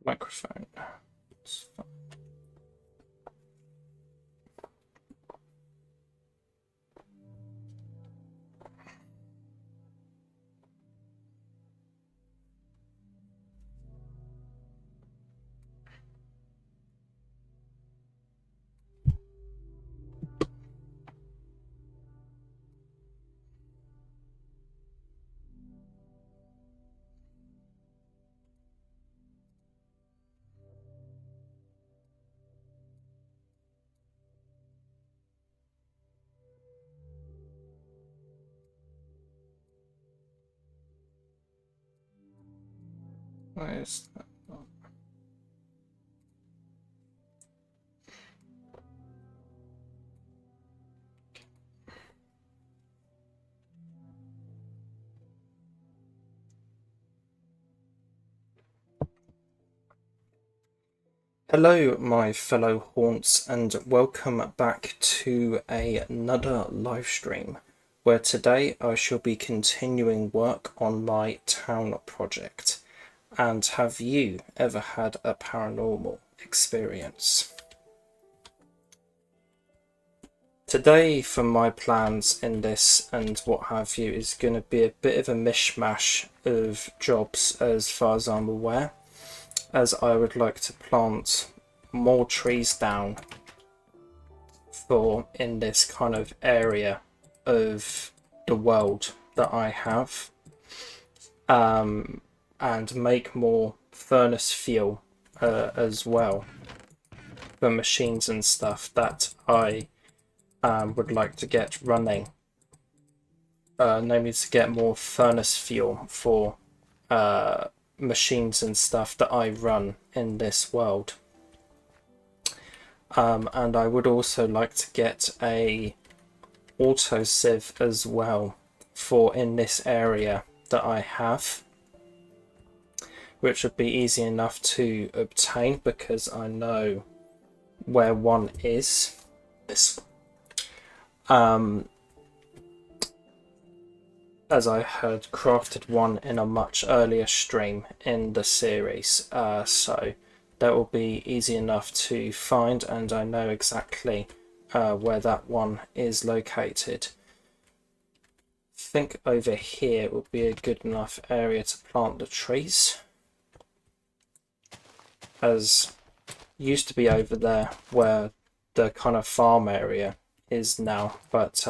Microphone. It's fine. Why is that not? Hello, my fellow haunts, and welcome back to another live stream, where today I shall be continuing work on my town project. And have you ever had a paranormal experience? Today, for my plans in this and what have you, is going to be a bit of a mishmash of jobs as far as I'm aware, as I would like to plant more trees down for in this kind of area of the world that I have, and make more furnace fuel as well for machines and stuff that I would like to get running, namely to get more furnace fuel for machines and stuff that I run in this world. And I would also like to get a autosieve as well for in this area that I have, which would be easy enough to obtain because I know where one is. As I had crafted one in a much earlier stream in the series, so that will be easy enough to find, and I know exactly where that one is located. I think over here would be a good enough area to plant the trees, as used to be over there where the kind of farm area is now, but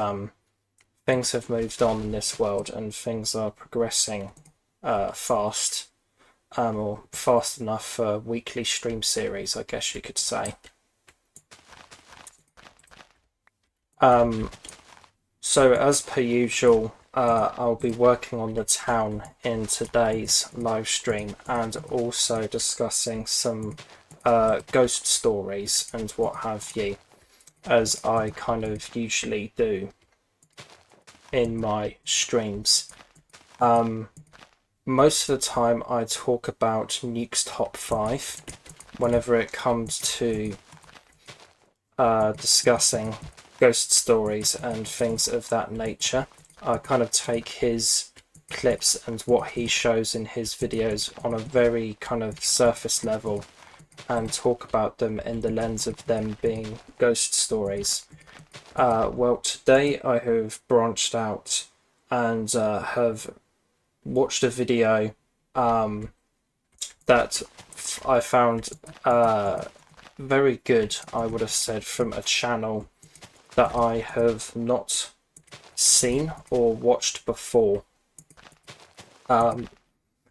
things have moved on in this world and things are progressing fast, or fast enough for weekly stream series, I guess you could say. So as per usual, I'll be working on the town in today's live stream and also discussing some ghost stories and what have you, as I kind of usually do in my streams. Most of the time I talk about Nuke's Top 5 whenever it comes to discussing ghost stories and things of that nature. I kind of take his clips and what he shows in his videos on a very kind of surface level and talk about them in the lens of them being ghost stories. Well, today I have branched out and have watched a video that I found very good, I would have said, from a channel that I have not seen or watched before. And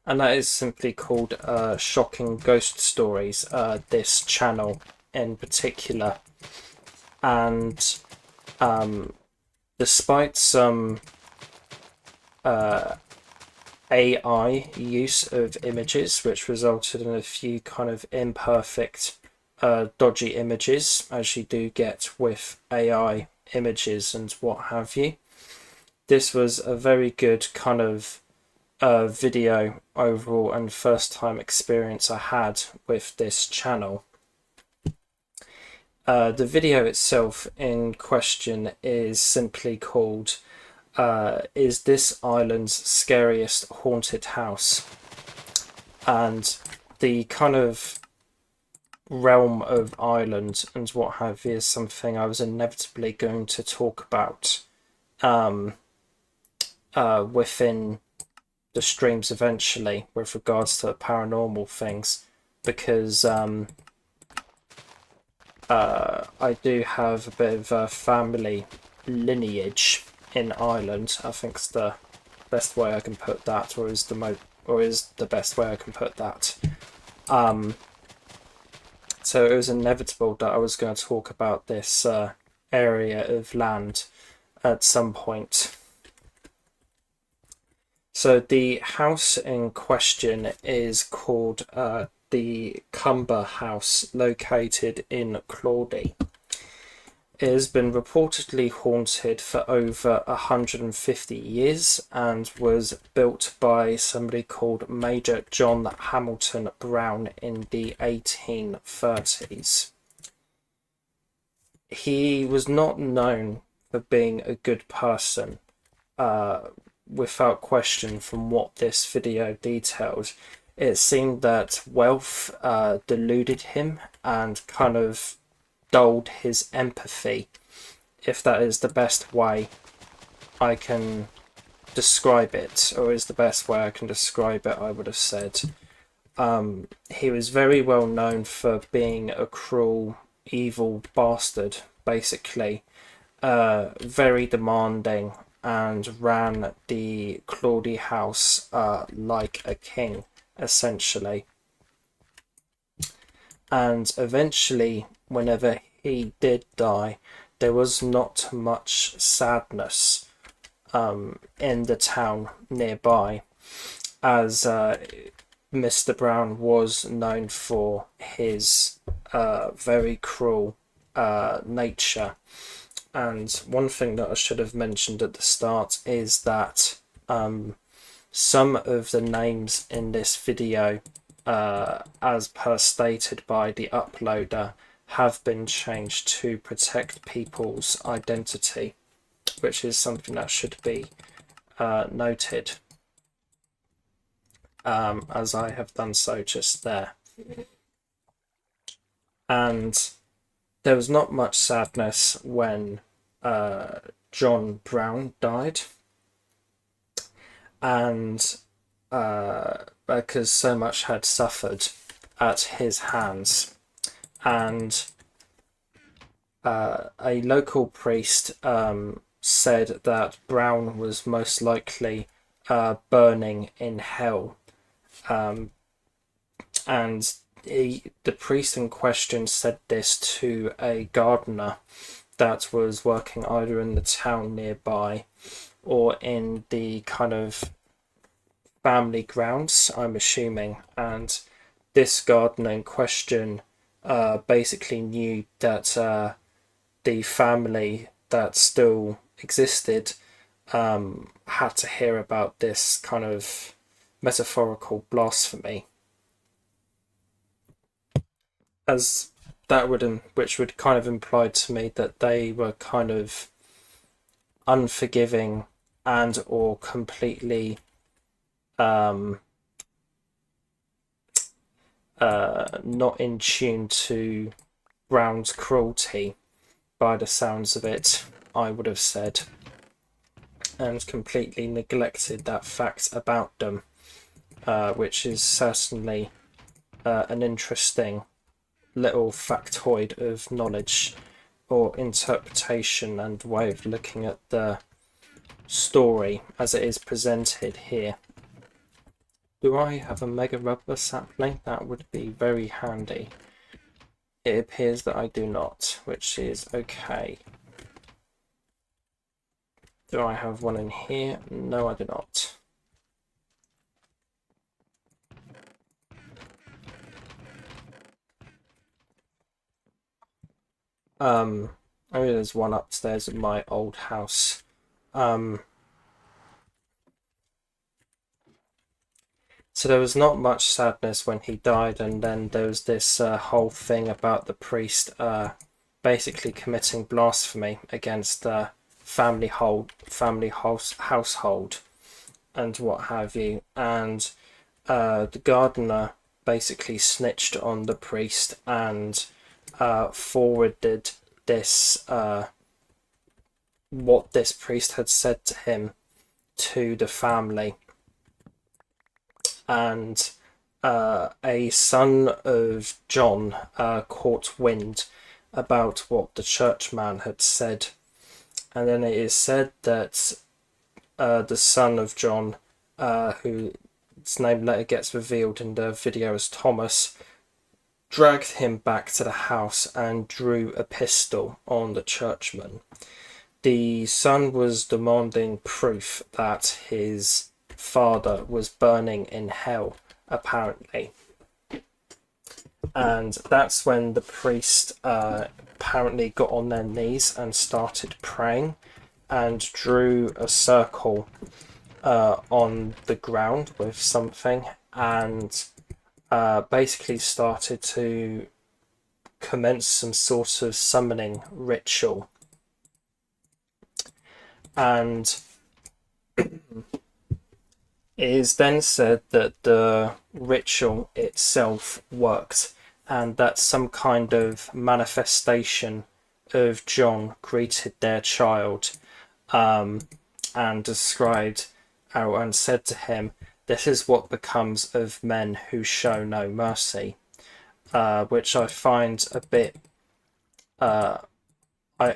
that is simply called Shocking Ghost Stories, this channel in particular. And despite some AI use of images, which resulted in a few kind of imperfect, dodgy images, as you do get with AI images and what have you, this was a very good kind of video overall and first time experience I had with this channel. The video itself in question is simply called Is This Island's Scariest Haunted House? And the kind of realm of Ireland and what have you is something I was inevitably going to talk about within the streams eventually with regards to paranormal things, because I do have a bit of a family lineage in Ireland. I think it's the best way I can put that, or is the best way I can put that. So it was inevitable that I was going to talk about this area of land at some point. So the house in question is called the Cumber House, located in Clawdy. It has been reportedly haunted for over 150 years and was built by somebody called Major John Hamilton Brown in the 1830s. He was not known for being a good person, without question. From what this video detailed, it seemed that wealth deluded him and kind of dulled his empathy, if that is the best way I can describe it, or is the best way I can describe it, I would have said. He was very well known for being a cruel, evil bastard, basically. Very demanding, and ran the Clawdy house like a king, essentially. And eventually, whenever he did die, there was not much sadness in the town nearby, as Mr. Brown was known for his very cruel nature. And one thing that I should have mentioned at the start is that some of the names in this video, as per stated by the uploader, have been changed to protect people's identity, which is something that should be noted, as I have done so just there. And there was not much sadness when John Brown died, and because so much had suffered at his hands. And a local priest said that Brown was most likely burning in hell, and the priest in question said this to a gardener that was working either in the town nearby or in the kind of family grounds, I'm assuming. And this gardener in question basically knew that the family that still existed had to hear about this kind of metaphorical blasphemy, as that which would kind of imply to me that they were kind of unforgiving and or completely not in tune to Brown's cruelty, by the sounds of it, I would have said, and completely neglected that fact about them, which is certainly an interesting little factoid of knowledge or interpretation and way of looking at the story as it is presented here. Do I have a mega rubber sapling? That would be very handy. It appears that I do not, which is okay. Do I have one in here? No, I do not. Maybe there's one upstairs at my old house. So there was not much sadness when he died, and then there was this whole thing about the priest basically committing blasphemy against the family household and what have you. And the gardener basically snitched on the priest and forwarded this what this priest had said to him to the family. And a son of John caught wind about what the churchman had said, and then it is said that the son of John, whose name later gets revealed in the video as Thomas, dragged him back to the house and drew a pistol on the churchman. The son was demanding proof that his father was burning in hell, apparently. And that's when the priest apparently got on their knees and started praying and drew a circle on the ground with something, and basically started to commence some sort of summoning ritual. And it is then said that the ritual itself worked, and that some kind of manifestation of John greeted their child, and described and said to him, "This is what becomes of men who show no mercy," which I find a bit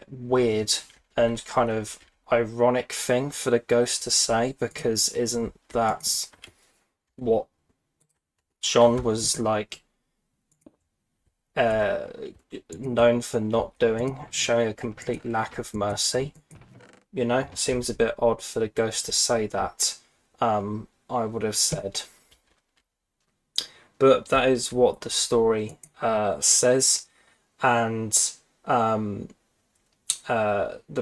weird and kind of ironic thing for the ghost to say, because isn't that what John was like known for not doing, showing a complete lack of mercy? You know, seems a bit odd for the ghost to say that, I would have said. but that is what the story says. And the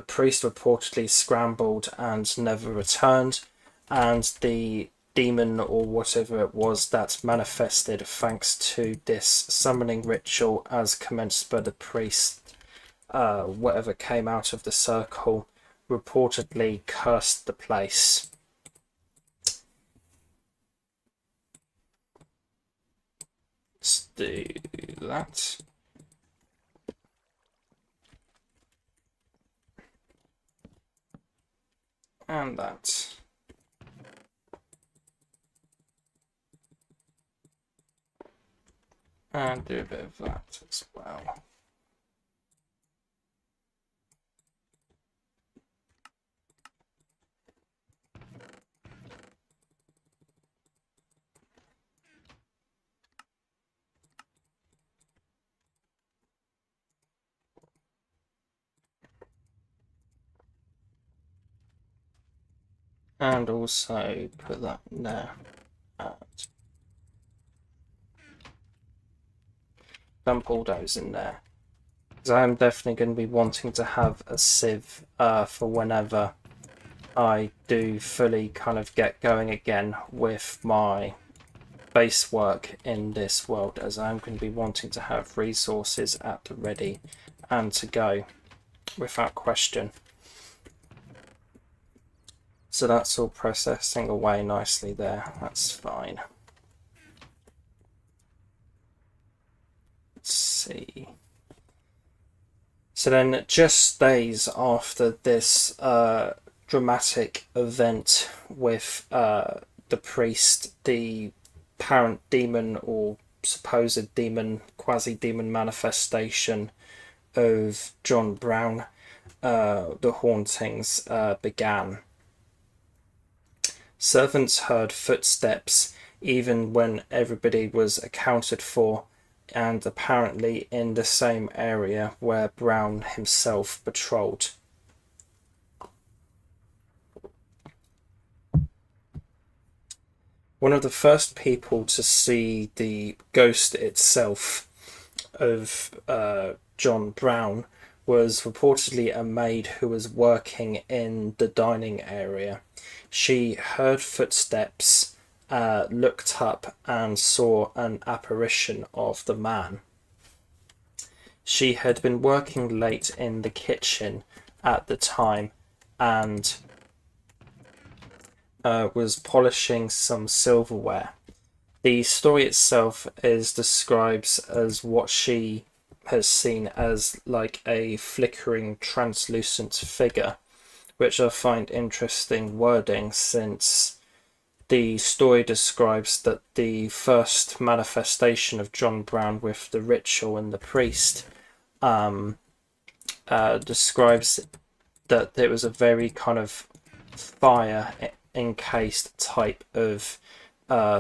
priest reportedly scrambled and never returned, and the demon or whatever it was that manifested thanks to this summoning ritual as commenced by the priest, whatever came out of the circle, reportedly cursed the place. Let's do that. And that. And do a bit of that as well. And also put that in there. And dump all those in there. Because I'm definitely going to be wanting to have a sieve for whenever I do fully kind of get going again with my base work in this world, as I'm going to be wanting to have resources at the ready and to go without question. So that's all processing away nicely there. That's fine. Let's see. So then just days after this dramatic event with the priest, the apparent demon or supposed demon, quasi-demon manifestation of John Brown, the hauntings began. Servants heard footsteps even when everybody was accounted for, and apparently in the same area where Brown himself patrolled. One of the first people to see the ghost itself of John Brown was reportedly a maid who was working in the dining area. She heard footsteps, looked up and saw an apparition of the man. She had been working late in the kitchen at the time and was polishing some silverware. The story itself is described as what she has seen as like a flickering translucent figure, which I find interesting wording, since the story describes that the first manifestation of John Brown with the ritual and the priest describes that it was a very kind of fire encased type of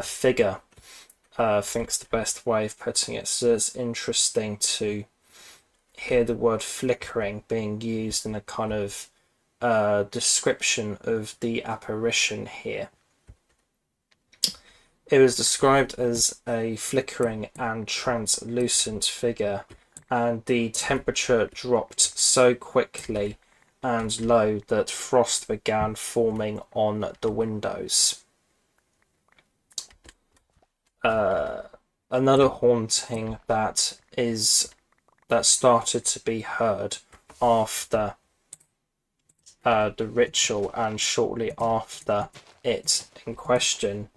figure. I think it's the best way of putting it. So it's interesting to hear the word flickering being used in a kind of description of the apparition here. It was described as a flickering and translucent figure, and the temperature dropped so quickly and low that frost began forming on the windows. Another haunting that started to be heard after the ritual and shortly after it in question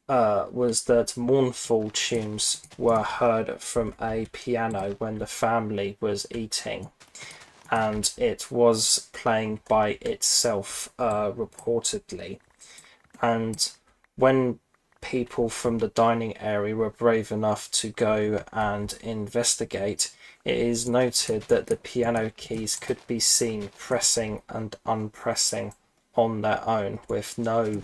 was that mournful tunes were heard from a piano when the family was eating, and it was playing by itself reportedly. And when people from the dining area were brave enough to go and investigate, it is noted that the piano keys could be seen pressing and unpressing on their own, with no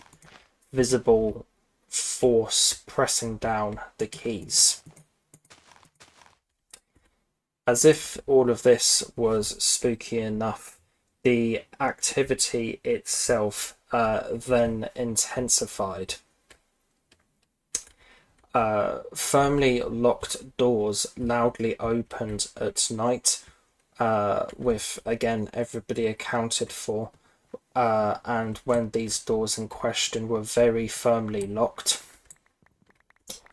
visible force pressing down the keys. As if all of this was spooky enough, the activity itself then intensified. firmly locked doors loudly opened at night, with again everybody accounted for. And when these doors in question were very firmly locked,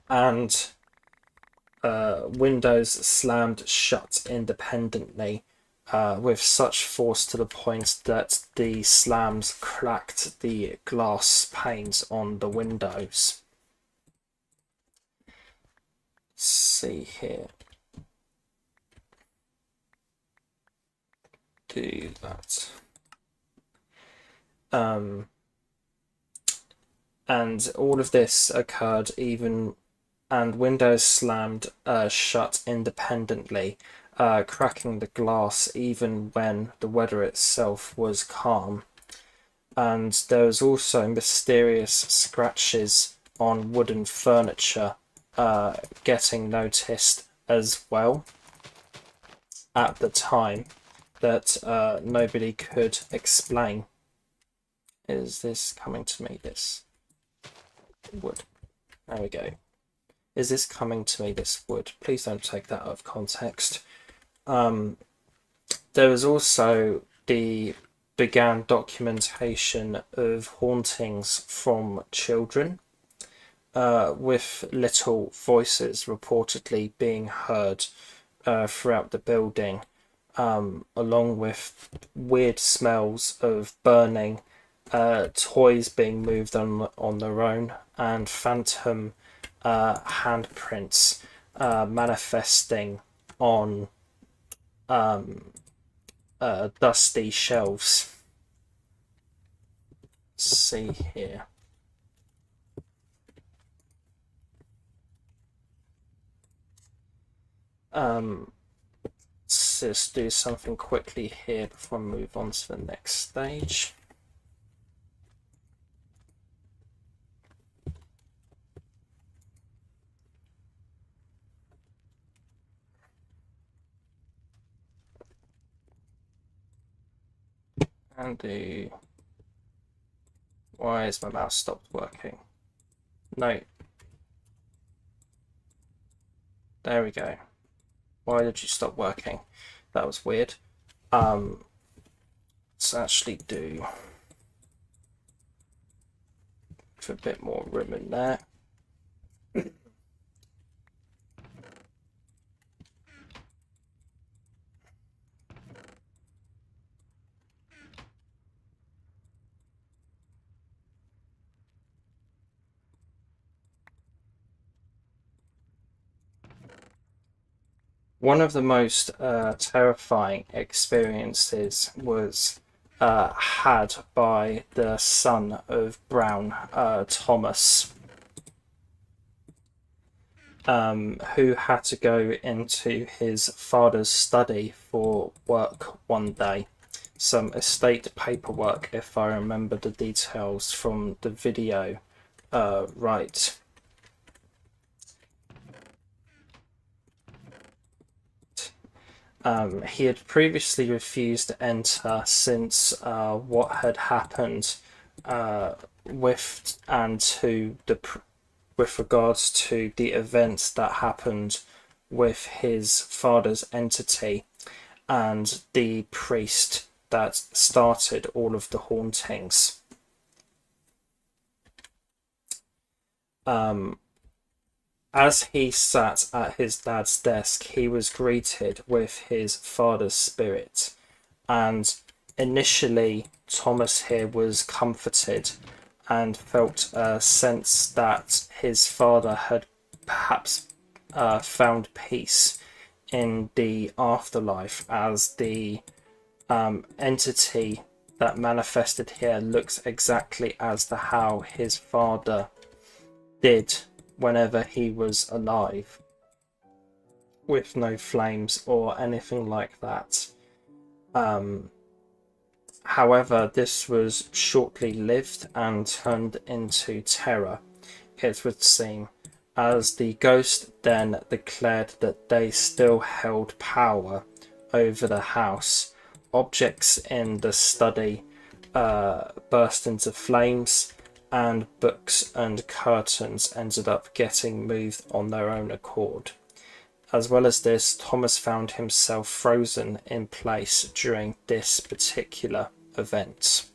and windows slammed shut independently, with such force to the point that the slams cracked the glass panes on the windows. Let's see here. Do that. And all of this occurred and windows slammed shut independently, cracking the glass even when the weather itself was calm. And there was also mysterious scratches on wooden furniture getting noticed as well at the time that nobody could explain. Is this coming to me, this wood? There we go. Is this coming to me, this wood? Please don't take that out of context. There was also began documentation of hauntings from children, with little voices reportedly being heard throughout the building, along with weird smells of burning, toys being moved on their own, and phantom handprints manifesting on dusty shelves. Let's see here. Let's just do something quickly here before I move on to the next stage. And do... Why has my mouse stopped working? No. There we go. Why did you stop working? That was weird. Let's actually do for a bit more room in there. One of the most terrifying experiences was had by the son of Brown, Thomas, who had to go into his father's study for work one day. Some estate paperwork, if I remember the details from the video right. He had previously refused to enter since what had happened with regards to the events that happened with his father's entity and the priest that started all of the hauntings. As he sat at his dad's desk, he was greeted with his father's spirit, and initially Thomas here was comforted and felt a sense that his father had perhaps found peace in the afterlife, as the entity that manifested here looks exactly as to how his father did whenever he was alive, with no flames or anything like that. However, this was shortly lived and turned into terror, it would seem, as the ghost then declared that they still held power over the house. Objects in the study burst into flames, and books and curtains ended up getting moved on their own accord. As well as this, Thomas found himself frozen in place during this particular event.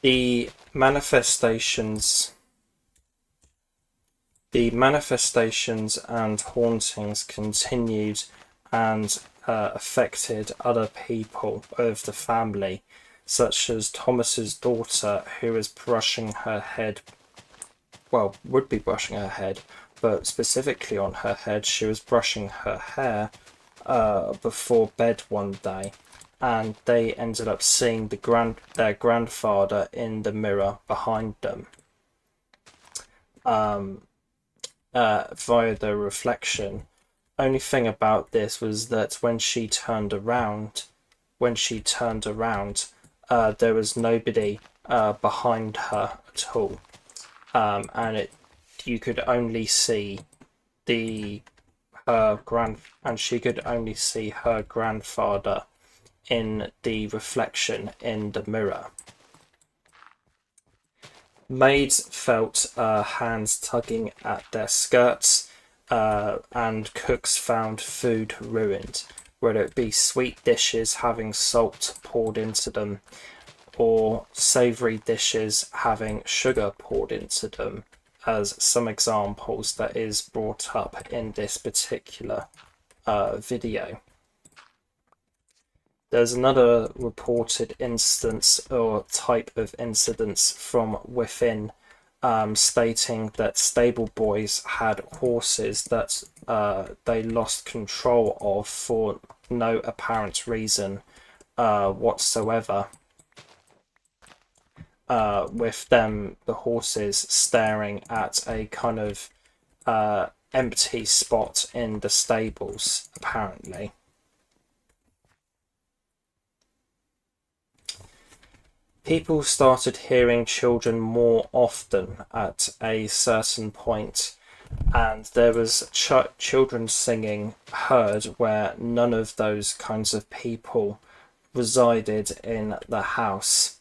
The manifestations The manifestations and hauntings continued and affected other people of the family, such as Thomas's daughter, who was brushing her head, well, would be brushing her head, but specifically on her head, she was brushing her hair before bed one day, and they ended up seeing their grandfather in the mirror behind them. Via the reflection. Only thing about this was that when she turned around, there was nobody behind her at all, and you could only see she could only see her grandfather in the reflection in the mirror. Maids felt hands tugging at their skirts, and cooks found food ruined, whether it be sweet dishes having salt poured into them, or savoury dishes having sugar poured into them, as some examples that is brought up in this particular video. There's another reported instance or type of incidents from within, stating that stable boys had horses that they lost control of for no apparent reason whatsoever, with the horses staring at a kind of empty spot in the stables, apparently. People started hearing children more often at a certain point, and there was children singing heard where none of those kinds of people resided in the house.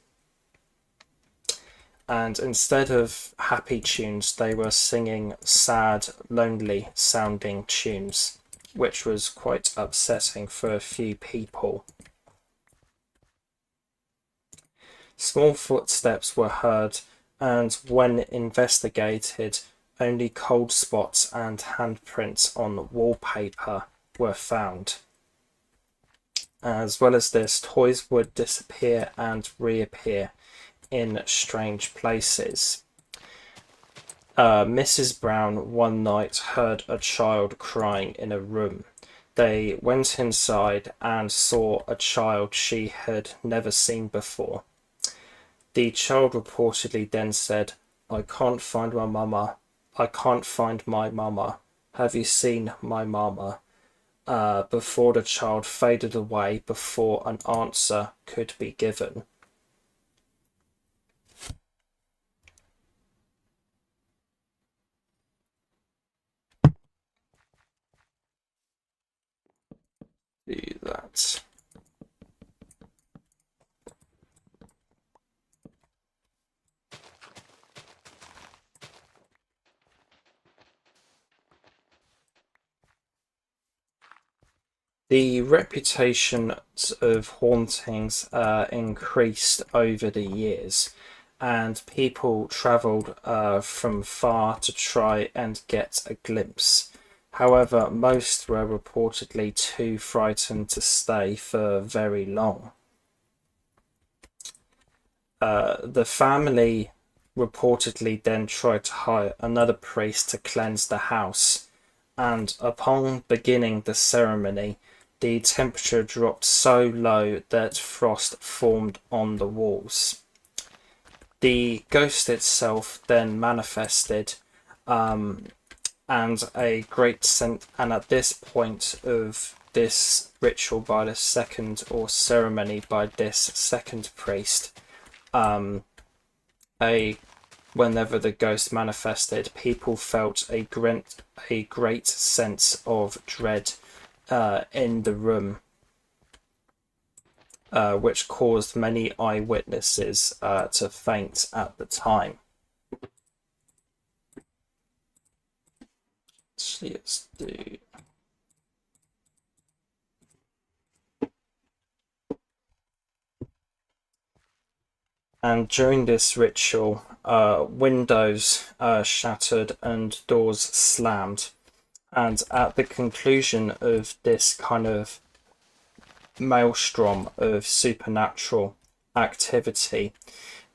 And instead of happy tunes, they were singing sad, lonely sounding tunes, which was quite upsetting for a few people. Small footsteps were heard, and when investigated, only cold spots and handprints on wallpaper were found. As well as this, toys would disappear and reappear in strange places. Mrs. Brown one night heard a child crying in a room. They went inside and saw a child she had never seen before. The child reportedly then said, "I can't find my mama. I can't find my mama. Have you seen my mama?" Before the child faded away before an answer could be given. Do that. The reputation of hauntings increased over the years, and people travelled from far to try and get a glimpse. However, most were reportedly too frightened to stay for very long. The family reportedly then tried to hire another priest to cleanse the house, and upon beginning the ceremony, the temperature dropped so low that frost formed on the walls. The ghost itself then manifested, and and at this point of this ritual by the second, or ceremony by this second priest, whenever the ghost manifested, people felt a great sense of dread in the room, which caused many eyewitnesses to faint at the time. Let's do. And during this ritual, windows shattered and doors slammed. And at the conclusion of this kind of maelstrom of supernatural activity,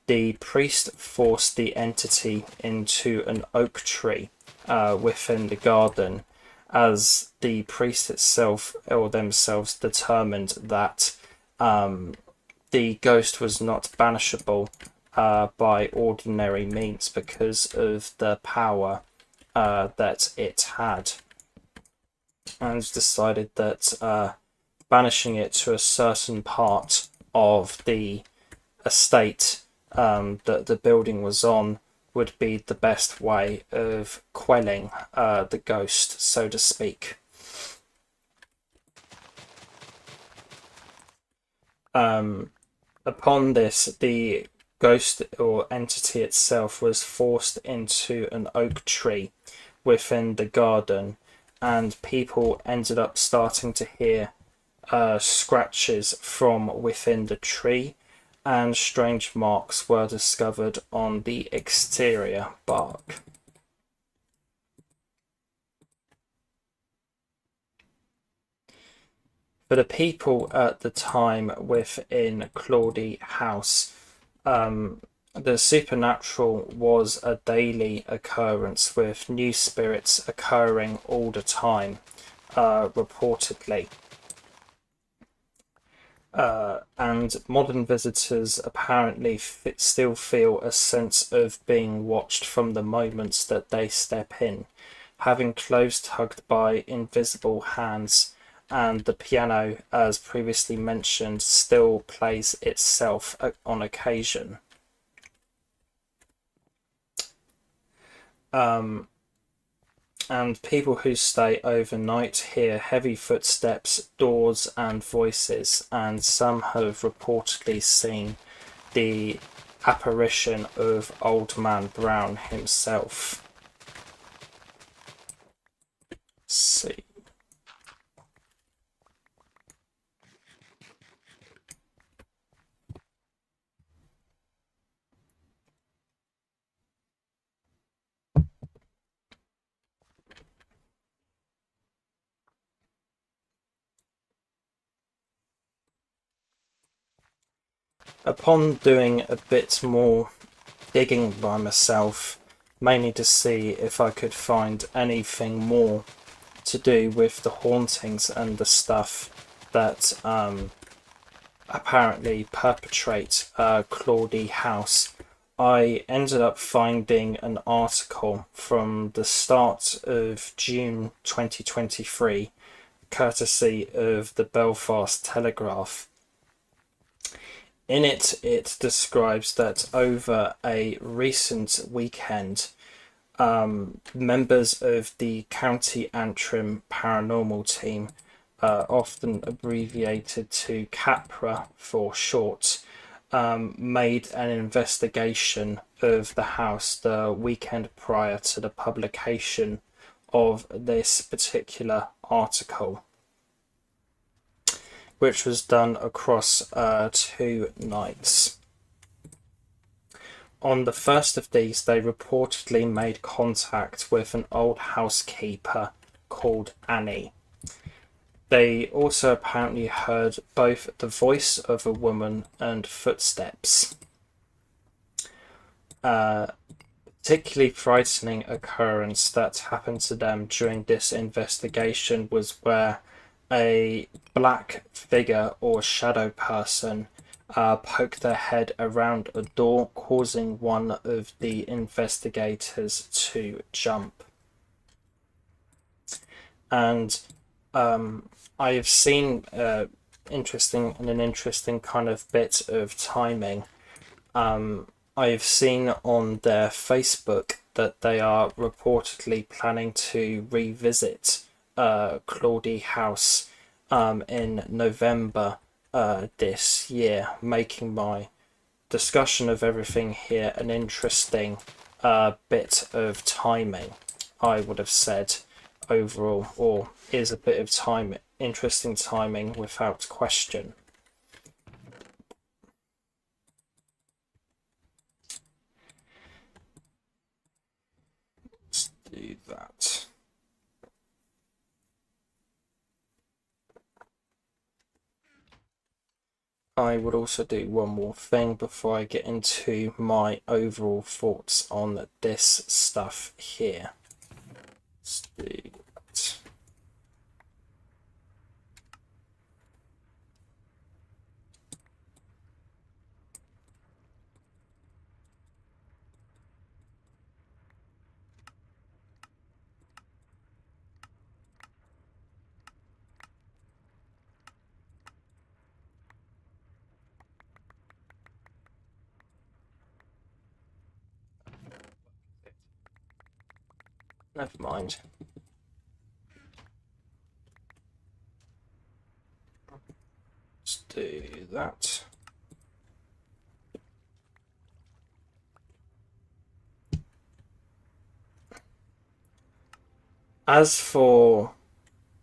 the priest forced the entity into an oak tree within the garden, as the priest itself or themselves determined that the ghost was not banishable by ordinary means because of the power that it had, and decided that banishing it to a certain part of the estate that the building was on would be the best way of quelling the ghost, so to speak. Upon this, the ghost or entity itself was forced into an oak tree within the garden, and people ended up starting to hear scratches from within the tree, and strange marks were discovered on the exterior bark. For the people at the time within Claudie House, the supernatural was a daily occurrence, with new spirits occurring all the time, reportedly. And modern visitors apparently still feel a sense of being watched from the moments that they step in, having clothes tugged by invisible hands, and the piano, as previously mentioned, still plays itself on occasion. And people who stay overnight hear heavy footsteps, doors, and voices, and some have reportedly seen the apparition of Old Man Brown himself. Let's see. Upon doing a bit more digging by myself, mainly to see if I could find anything more to do with the hauntings and the stuff that apparently perpetrate Claudie House, I ended up finding an article from the start of June 2023, courtesy of the Belfast Telegraph. In it, it describes that over a recent weekend, members of the County Antrim Paranormal Team, often abbreviated to CAPRA for short, made an investigation of the house the weekend prior to the publication of this particular article, which was done across 2 nights. On the first of these, they reportedly made contact with an old housekeeper called Annie. They also apparently heard both the voice of a woman and footsteps. particularly frightening occurrence that happened to them during this investigation was where a black figure or shadow person poked their head around a door, causing one of the investigators to jump. And I have seen an interesting kind of bit of timing. I've seen on their Facebook that they are reportedly planning to revisit Claudie House in November this year, making my discussion of everything here an interesting bit of timing, I would have said overall, or is a bit of interesting timing without question. Let's do that. I would also do one more thing before I get into my overall thoughts on this stuff here. Let's do that. Never mind. Let's do that. As for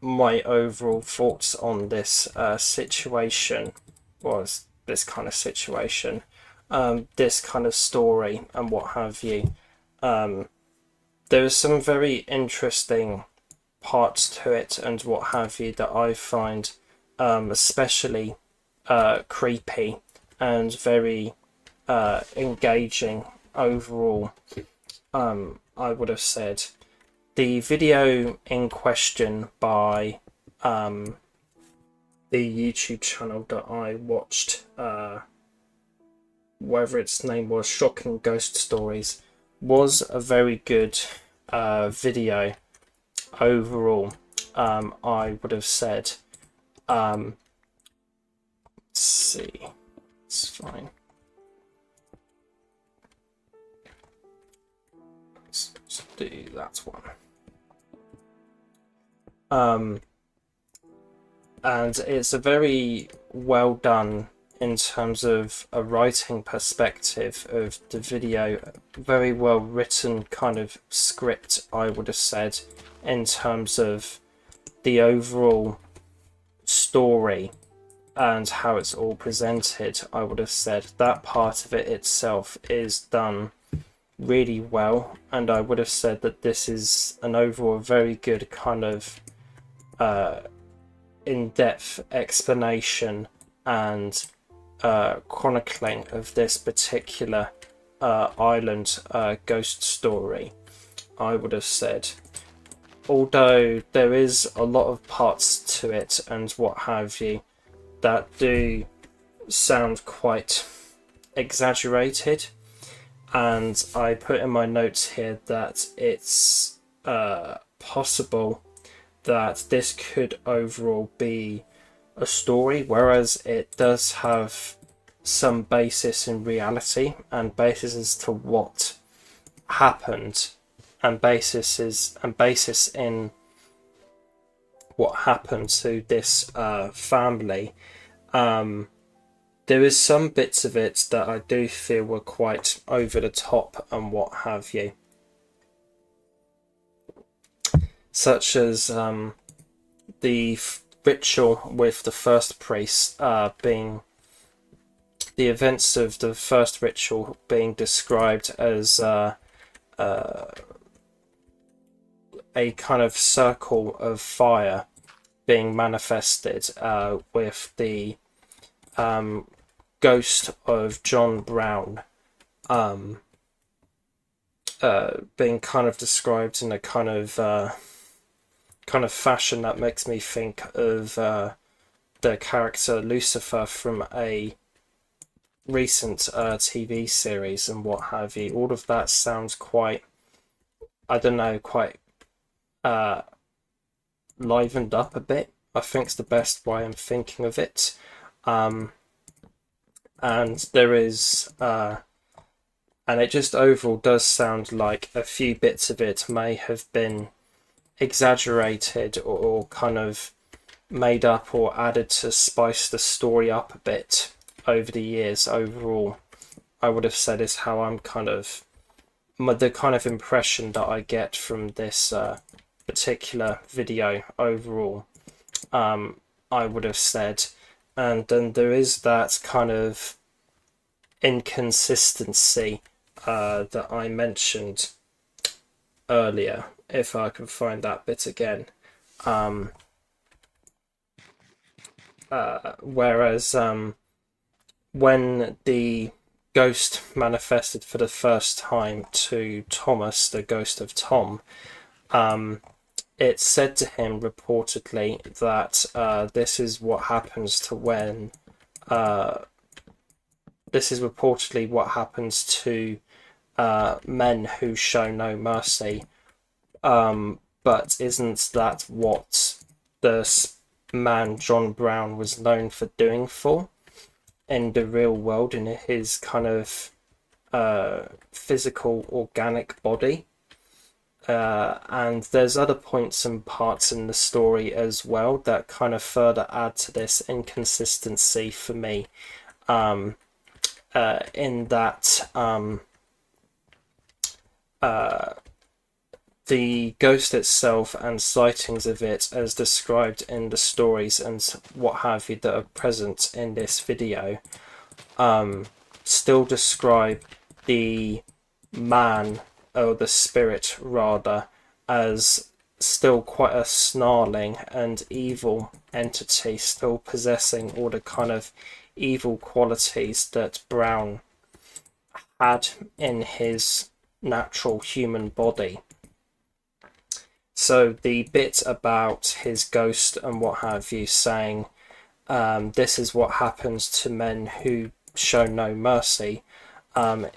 my overall thoughts on this situation, was this kind of situation, this kind of story and what have you, there are some very interesting parts to it and what have you that I find especially creepy and very engaging overall. I would have said the video in question by the YouTube channel that I watched, whatever its name was, Shocking Ghost Stories, was a very good video overall. I would have said, let's see, it's fine. Let's do that one. And it's a very well done in terms of a writing perspective of the video, very well written kind of script, I would have said, in terms of the overall story and how it's all presented. I would have said that part of it itself is done really well, and I would have said that this is an overall very good kind of in-depth explanation and chronicling of this particular island ghost story, I would have said. Although there is a lot of parts to it and what have you that do sound quite exaggerated, and I put in my notes here that it's possible that this could overall be a story, whereas it does have some basis in reality and basis as to what happened and basis in what happened to this family. There is some bits of it that I do feel were quite over the top and what have you, such as the ritual with the first priest being the events of the first ritual being described as a kind of circle of fire being manifested with the ghost of John Brown being kind of described in a kind of fashion that makes me think of the character Lucifer from a recent TV series and what have you. All of that sounds quite, I don't know, quite livened up a bit, I think's the best way I'm thinking of it. And there is and it just overall does sound like a few bits of it may have been exaggerated or kind of made up or added to spice the story up a bit over the years. Overall, I would have said is how I'm kind of the kind of impression that I get from this particular video overall. I would have said, and then there is that kind of inconsistency that I mentioned earlier, if I can find that bit again. Whereas when the ghost manifested for the first time to Thomas, the ghost of Tom, it said to him reportedly that this is what happens to when this is reportedly what happens to men who show no mercy, but isn't that what the man John Brown was known for doing for in the real world, in his kind of physical organic body? And there's other points and parts in the story as well that kind of further add to this inconsistency for me, in that the ghost itself and sightings of it as described in the stories and what have you that are present in this video still describe the man, or the spirit rather, as still quite a snarling and evil entity, still possessing all the kind of evil qualities that Brown had in his natural human body. So the bit about his ghost and what have you saying, this is what happens to men who show no mercy,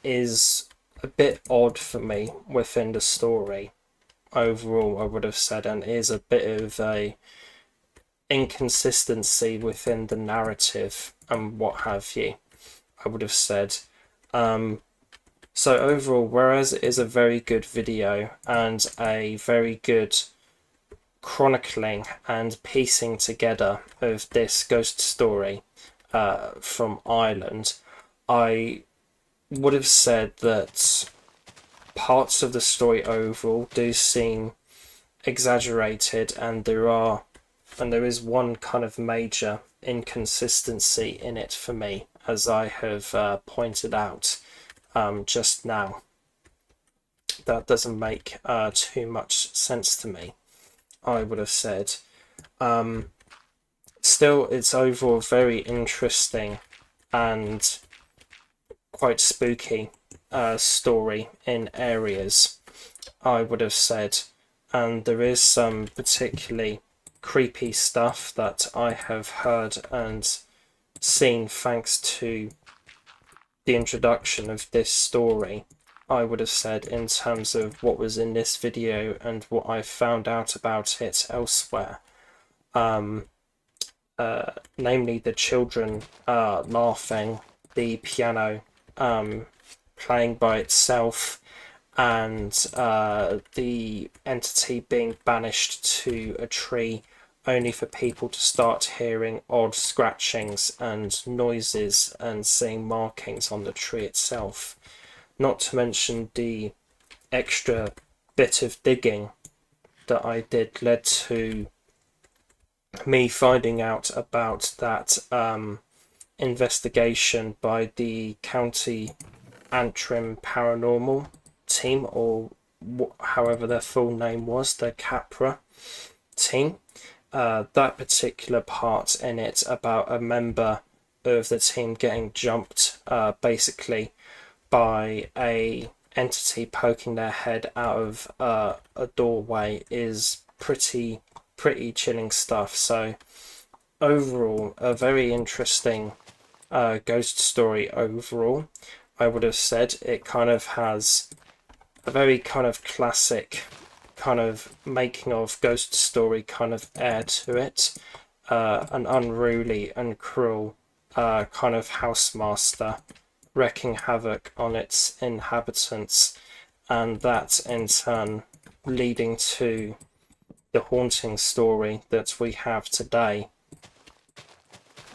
is a bit odd for me within the story overall, I would have said, and is a bit of a inconsistency within the narrative and what have you, I would have said. So overall, whereas it is a very good video and a very good chronicling and piecing together of this ghost story from Ireland, I would have said that parts of the story overall do seem exaggerated, and there is one kind of major inconsistency in it for me, as I have pointed out just now. That doesn't make too much sense to me, I would have said. Still, it's overall very interesting and quite spooky story in areas, I would have said, and there is some particularly creepy stuff that I have heard and seen thanks to the introduction of this story, I would have said, in terms of what was in this video and what I found out about it elsewhere. Namely the children laughing, the piano playing by itself, and the entity being banished to a tree only for people to start hearing odd scratchings and noises and seeing markings on the tree itself. Not to mention the extra bit of digging that I did led to me finding out about that investigation by the County Antrim Paranormal team, or however their full name was, the CAPRA team. That particular part in it about a member of the team getting jumped basically by a entity poking their head out of a doorway is pretty chilling stuff. So overall, a very interesting ghost story overall. I would have said it kind of has a very kind of classic kind of making of ghost story kind of air to it. An unruly and cruel kind of housemaster wreaking havoc on its inhabitants, and that in turn leading to the haunting story that we have today.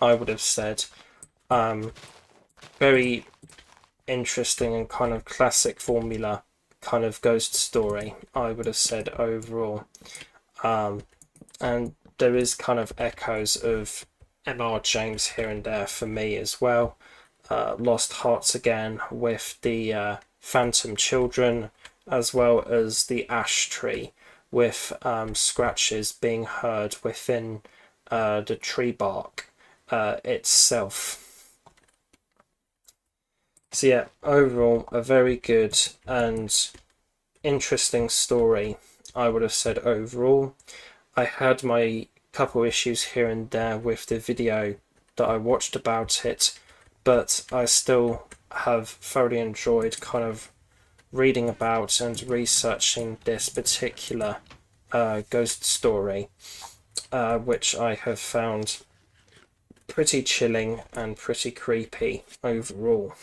I would have said very interesting and kind of classic formula kind of ghost story, I would have said overall. And there is kind of echoes of M.R. James here and there for me as well. Lost Hearts again with the Phantom Children, as well as the Ash Tree with scratches being heard within the tree bark itself. So yeah, overall a very good and interesting story, I would have said overall. I had my couple issues here and there with the video that I watched about it, but I still have thoroughly enjoyed kind of reading about and researching this particular ghost story, which I have found pretty chilling and pretty creepy overall.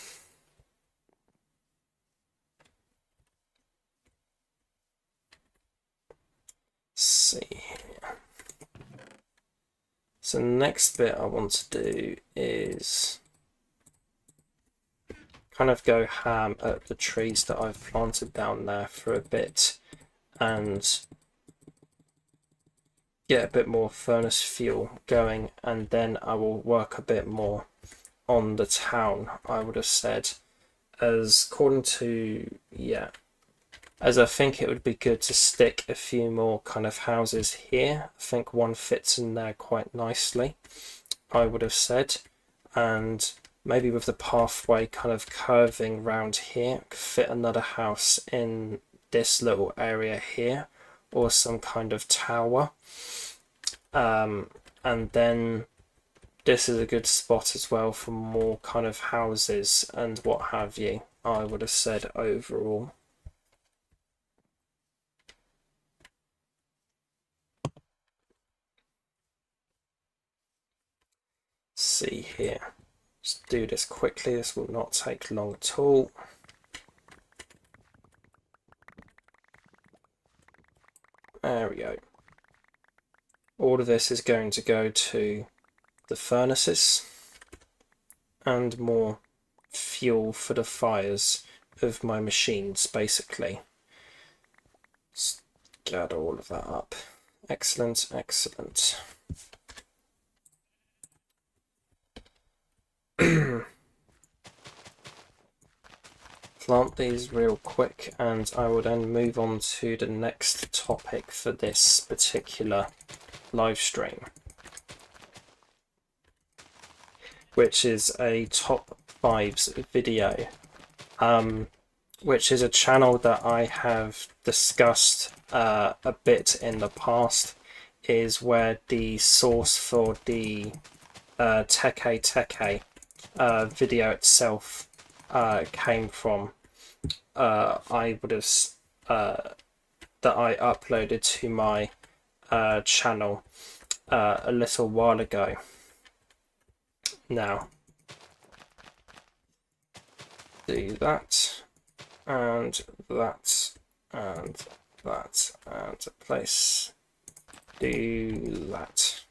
Let's see here. So the next bit I want to do is kind of go ham at the trees that I've planted down there for a bit and get a bit more furnace fuel going, and then I will work a bit more on the town, I would have said, as according to, yeah, as I think it would be good to stick a few more kind of houses here. I think one fits in there quite nicely, I would have said, and maybe with the pathway kind of curving round here, could fit another house in this little area here, or some kind of tower. And then this is a good spot as well for more kind of houses and what have you, I would have said overall. See here, let's do this quickly, this will not take long at all. There we go. All of this is going to go to the furnaces and more fuel for the fires of my machines, basically. Let's gather all of that up. Excellent, excellent. Plant these real quick and I will then move on to the next topic for this particular live stream, which is a top 5s video, which is a channel that I have discussed a bit in the past, is where the source for the Teke video itself came from. I would have that I uploaded to my channel a little while ago. Now do that and that and that and place, do that,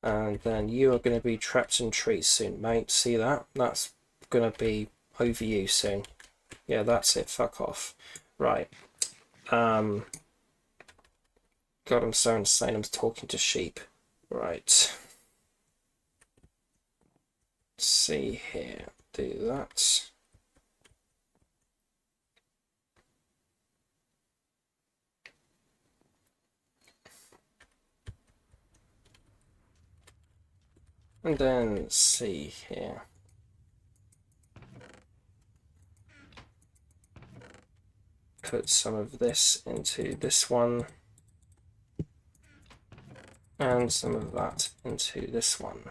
and then you are going to be trapped in trees soon, mate. See that? That's going to be over you soon. Yeah, that's it, fuck off. Right. God, I'm so insane, I'm talking to sheep. Right. Let's see here, do that. And then see here. put some of this into this one and some of that into this one.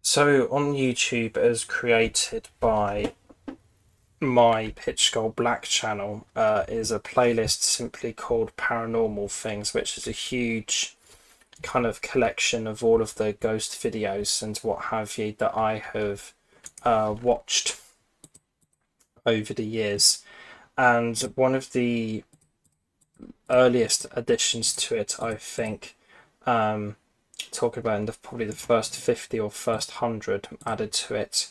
So on YouTube, as created by my Pitch Skull Black channel, is a playlist simply called Paranormal Things, which is a huge kind of collection of all of the ghost videos and what have you that I have watched over the years. And one of the earliest additions to it, I think, talking about in probably the first 50 or first 100 added to it,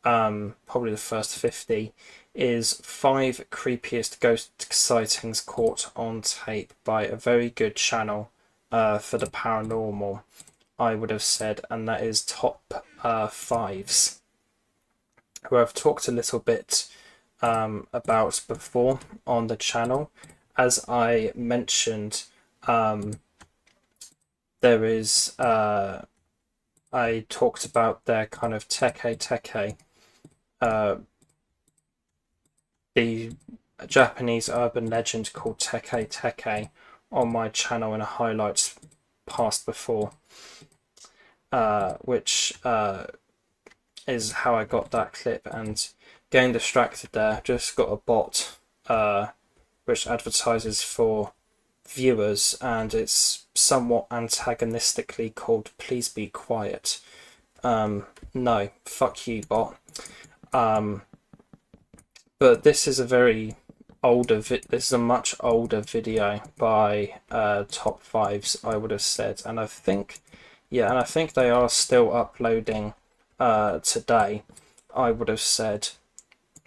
probably the first 50, is 5 creepiest ghost sightings caught on tape by a very good channel for the paranormal, I would have said, and that is Top Fives, who I've talked a little bit about before on the channel. As I mentioned, there is I talked about their kind of teke, the Japanese urban legend called teke on my channel in a highlights past before, which is how I got that clip. And getting distracted there, just got a bot which advertises for viewers, and it's somewhat antagonistically called "Please be quiet." No, fuck you, bot. But this is a very older this is a much older video by Top Fives, I would have said, and I think they are still uploading today, I would have said.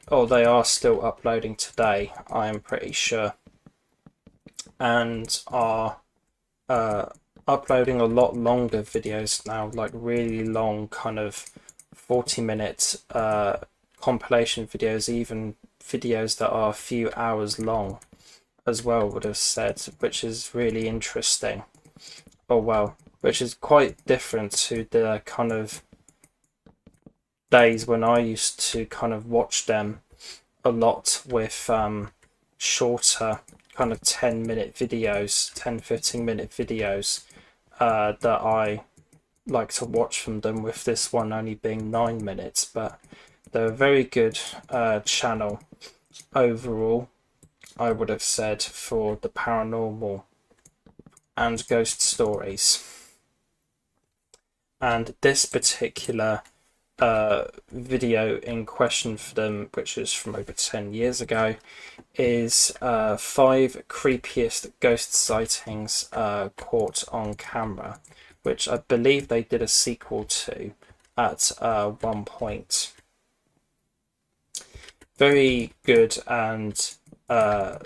Oh, they are still uploading today, I am pretty sure, and are uploading a lot longer videos now, like really long, kind of 40-minute compilation videos, even videos that are a few hours long as well, would have said, which is really interesting. Oh well, which is quite different to the kind of days when I used to kind of watch them a lot with shorter kind of 10-minute videos, 10-15-minute videos that I like to watch from them, with this one only being 9 minutes. But they're a very good channel overall, I would have said, for the paranormal and ghost stories. And this particular video in question for them, which is from over 10 years ago, is 5 creepiest ghost sightings caught on camera, which I believe they did a sequel to at one point. Very good and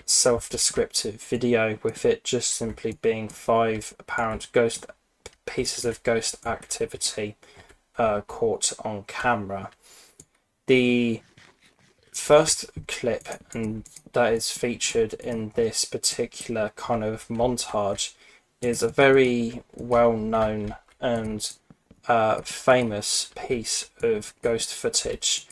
self-descriptive video, with it just simply being 5 apparent pieces of ghost activity caught on camera. The first clip, and that is featured in this particular kind of montage, is a very well-known and famous piece of ghost footage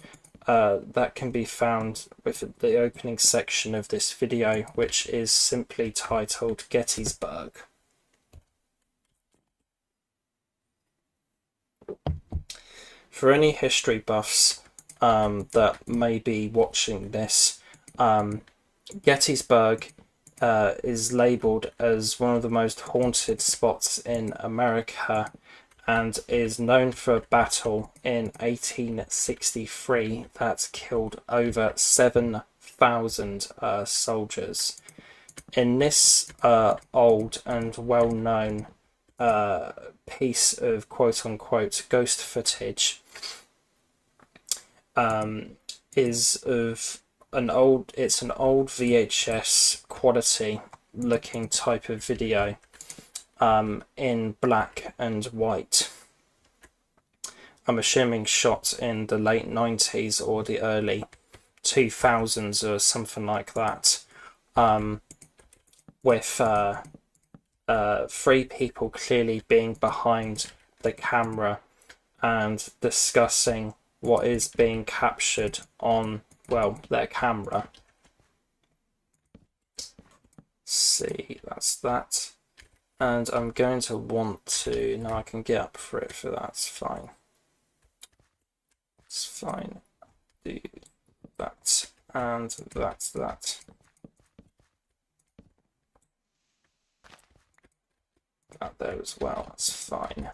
that can be found with the opening section of this video, which is simply titled Gettysburg. For any history buffs that may be watching this, Gettysburg is labelled as one of the most haunted spots in America, and is known for a battle in 1863 that killed over 7,000 soldiers. In this old and well-known piece of quote-unquote ghost footage, is of an old VHS quality looking type of video, in black and white, I'm assuming shot in the late 90s or the early 2000s or something like that, with three people clearly being behind the camera and discussing what is being captured on, well, their camera. See, that's that. And I'm going to want to, now I can get up for it, for that's fine. It's fine. Do that and that. That there as well, that's fine.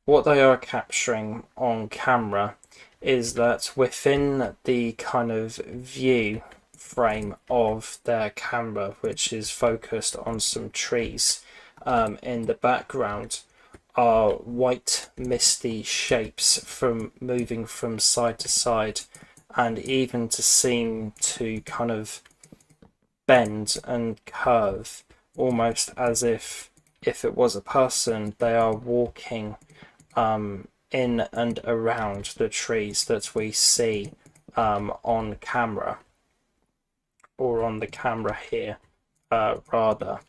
What they are capturing on camera is that within the kind of view frame of their camera, which is focused on some trees, in the background are white misty shapes from moving from side to side, and even to seem to kind of bend and curve, almost as if it was a person, they are walking in and around the trees that we see on camera, or on the camera here, rather.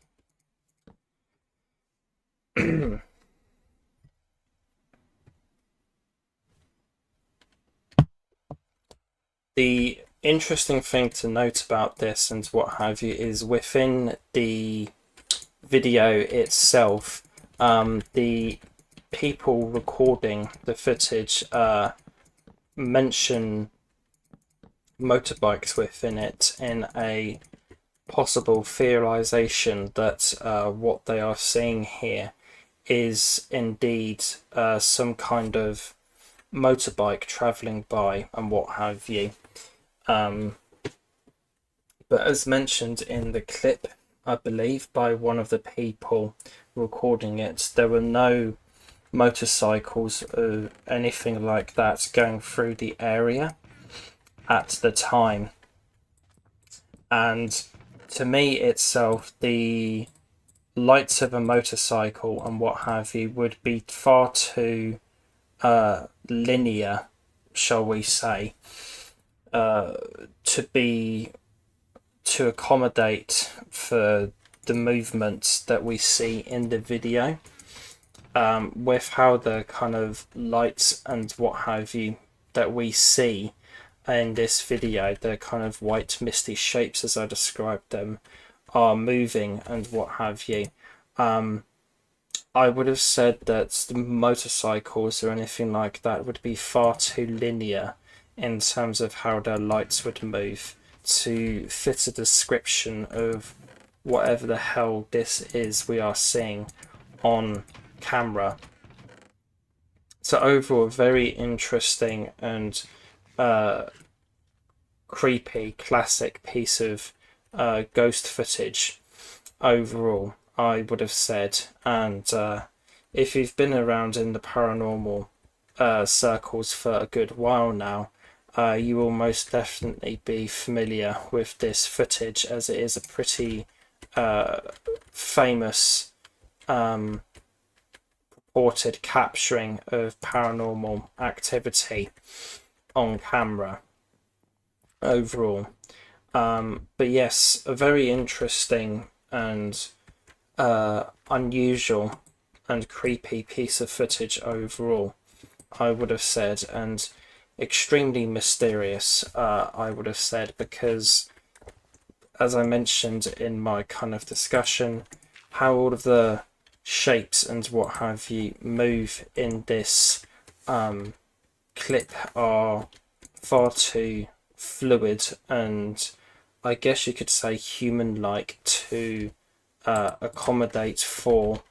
The interesting thing to note about this and what have you is within the video itself, the people recording the footage mention motorbikes within it, in a possible theorization that what they are seeing here is indeed some kind of motorbike traveling by and what have you. But as mentioned in the clip, I believe, by one of the people recording it, there were no motorcycles or anything like that going through the area at the time. And to me itself, the lights of a motorcycle and what have you would be far too linear, shall we say, to accommodate for the movements that we see in the video, with how the kind of lights and what have you that we see in this video, the kind of white misty shapes as I described them, are moving and what have you. I would have said that the motorcycles or anything like that would be far too linear in terms of how their lights would move to fit a description of whatever the hell this is we are seeing on camera. So overall, very interesting and creepy classic piece of ghost footage overall, I would have said. And if you've been around in the paranormal circles for a good while now, you will most definitely be familiar with this footage, as it is a pretty famous purported capturing of paranormal activity on camera overall. But yes, a very interesting and unusual and creepy piece of footage overall, I would have said, and extremely mysterious, I would have said, because as I mentioned in my kind of discussion, how all of the shapes and what have you move in this clip are far too fluid and, I guess you could say, human-like to accommodate for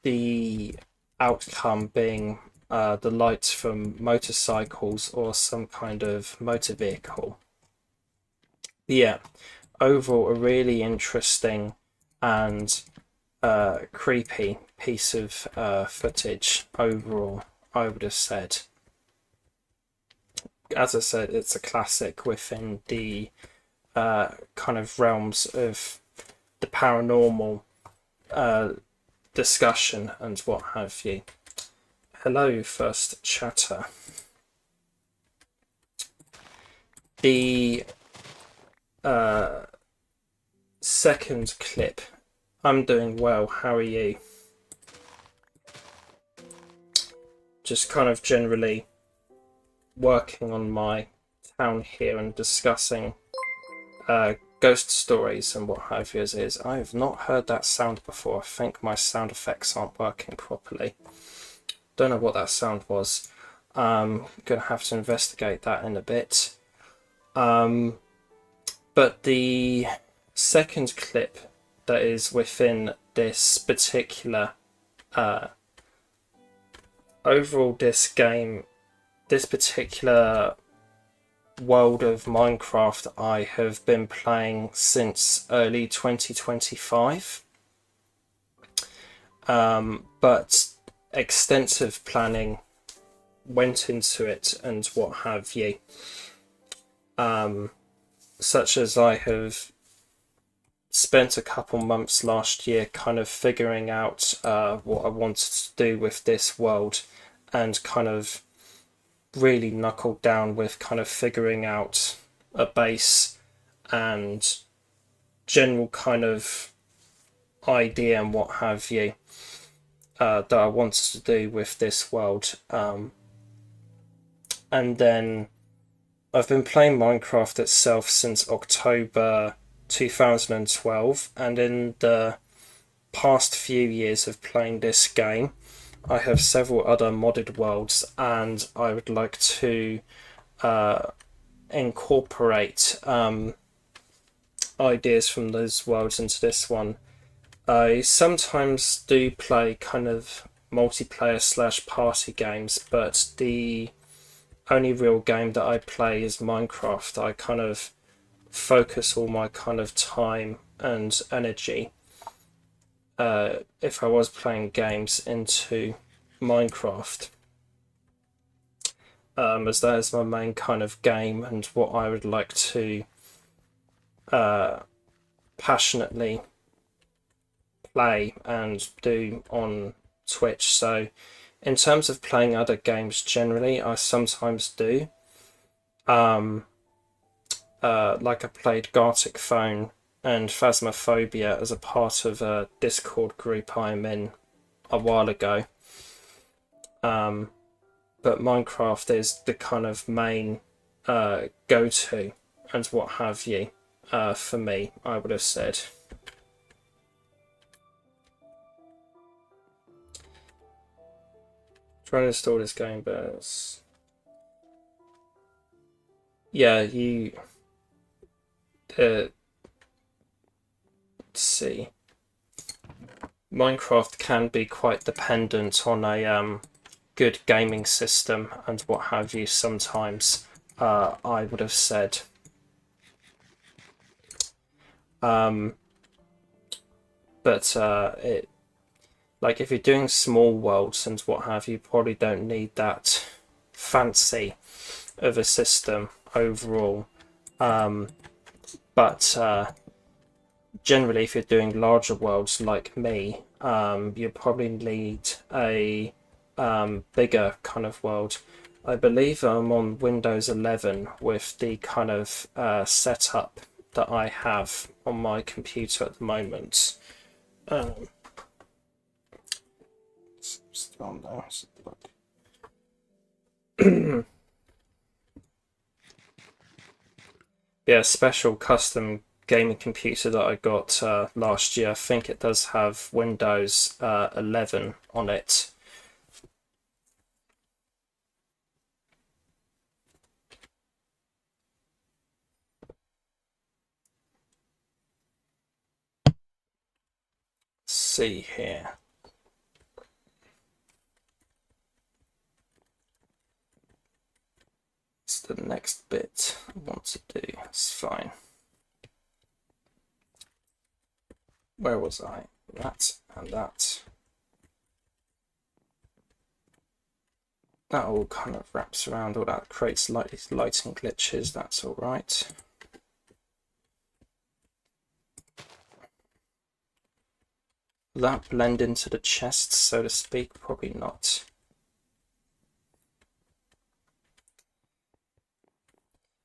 the outcome being the lights from motorcycles or some kind of motor vehicle. Yeah, overall a really interesting and creepy piece of footage overall, I would have said. As I said, it's a classic within the kind of realms of the paranormal discussion and what have you. Hello, first chatter. The second clip. I'm doing well. How are you? Just kind of generally working on my town here and discussing ghost stories and what have you as is. I have not heard that sound before. I think my sound effects aren't working properly. Don't know what that sound was. I'm gonna have to investigate that in a bit. But the second clip that is within this particular overall this game, this particular world of Minecraft, I have been playing since early 2025. But extensive planning went into it and what have you. Such as I have spent a couple months last year kind of figuring out what I wanted to do with this world, and kind of really knuckled down with kind of figuring out a base and general kind of idea and what have you that I wanted to do with this world. And then I've been playing Minecraft itself since October 2012, and in the past few years of playing this game, I have several other modded worlds, and I would like to incorporate ideas from those worlds into this one. I sometimes do play kind of multiplayer / party games, but the only real game that I play is Minecraft. I kind of focus all my kind of time and energy, if I was playing games, into Minecraft, as that is my main kind of game and what I would like to passionately play and do on Twitch. So in terms of playing other games generally, I sometimes do. Like I played Gartic Phone and Phasmophobia as a part of a Discord group I'm in a while ago. But Minecraft is the kind of main go-to and what have you for me, I would have said. Trying to install this game, but yeah, you let's see. Minecraft can be quite dependent on a good gaming system and what have you sometimes, I would have said. But it, like, if you're doing small worlds and what have you, probably don't need that fancy of a system overall. But generally, if you're doing larger worlds like me, you probably need a bigger kind of world. I believe I'm on Windows 11 with the kind of setup that I have on my computer at the moment. Still on there. Yeah, special custom gaming computer that I got last year. I think it does have Windows 11 on it. Let's see here. It's the next bit I want to do. It's fine. Where was I? That and that. That all kind of wraps around, all that creates lighting glitches, that's all right. Will that blend into the chest, so to speak? Probably not.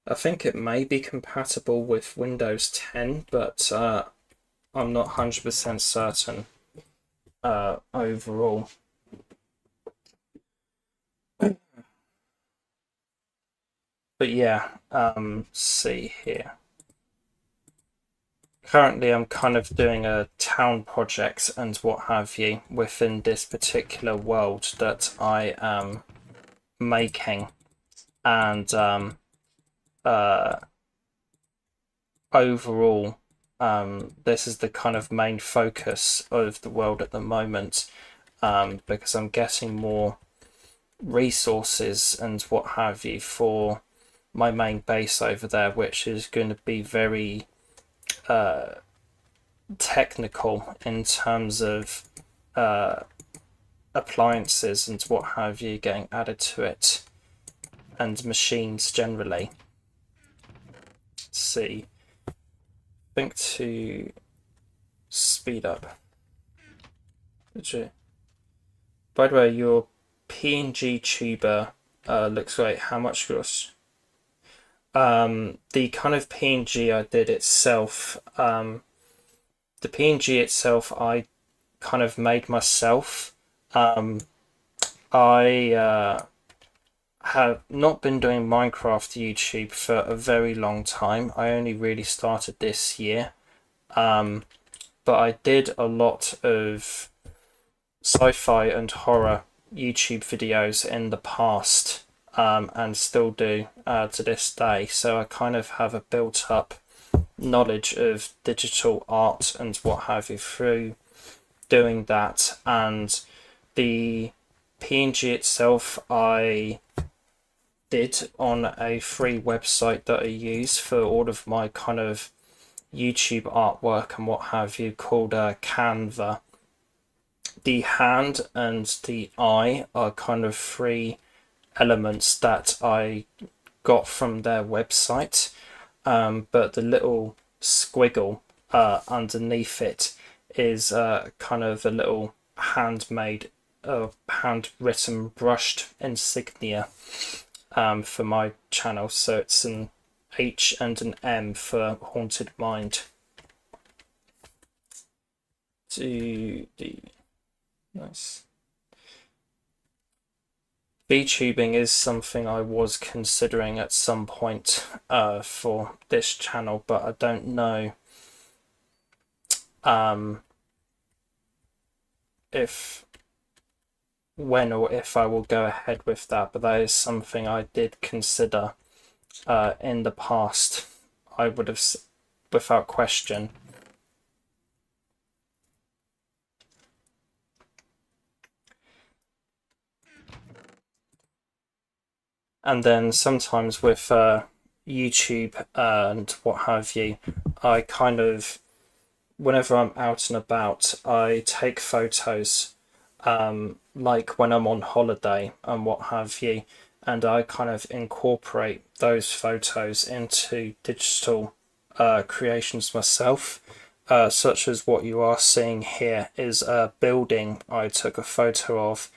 I think it may be compatible with Windows 10, but I'm not 100% certain overall. But yeah, see here. Currently, I'm kind of doing a town project and what have you within this particular world that I am making, and overall, this is the kind of main focus of the world at the moment, because I'm getting more resources and what have you for my main base over there, which is going to be very technical in terms of appliances and what have you getting added to it, and machines generally. Let's see. I think to speed up. By the way, your PNG tuber looks great. How much cost? The kind of PNG I did itself, the PNG itself I kind of made myself. I have not been doing Minecraft YouTube for a very long time. I only really started this year. But I did a lot of sci-fi and horror YouTube videos in the past, and still do to this day. So I kind of have a built-up knowledge of digital art and what have you through doing that. And the PNG itself I did on a free website that I use for all of my kind of YouTube artwork and what have you, called Canva. The hand and the eye are kind of free elements that I got from their website, but the little squiggle underneath it is kind of a little handmade, handwritten, brushed insignia for my channel. So it's an H and an M for Haunted Mind. Nice. VTubing is something I was considering at some point for this channel, but I don't know when or if I will go ahead with that. But that is something I did consider in the past. I would have, without question. And then sometimes with YouTube and what have you, I kind of, whenever I'm out and about, I take photos, like when I'm on holiday and what have you, and I kind of incorporate those photos into digital creations myself, such as what you are seeing here is a building I took a photo of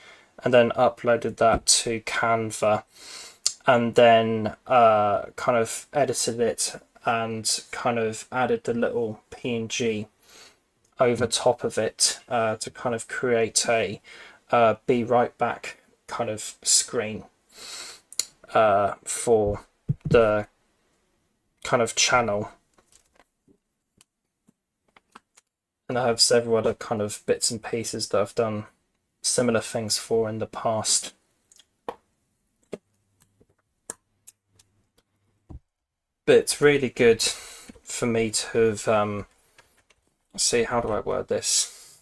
and then uploaded that to Canva, and then kind of edited it and kind of added the little PNG over top of it to kind of create a be right back kind of screen for the kind of channel. And I have several other kind of bits and pieces that I've done similar things for in the past. But it's really good for me to have, see, how do I word this?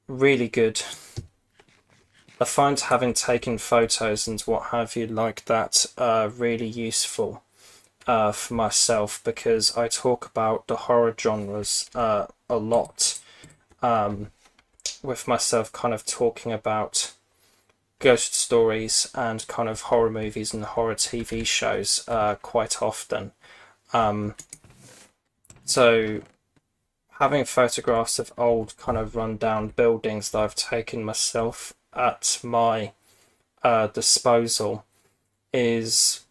Really good. I find having taken photos and what have you like that really useful for myself, because I talk about the horror genres a lot, with myself kind of talking about ghost stories and kind of horror movies and horror TV shows quite often. So having photographs of old kind of rundown buildings that I've taken myself at my disposal is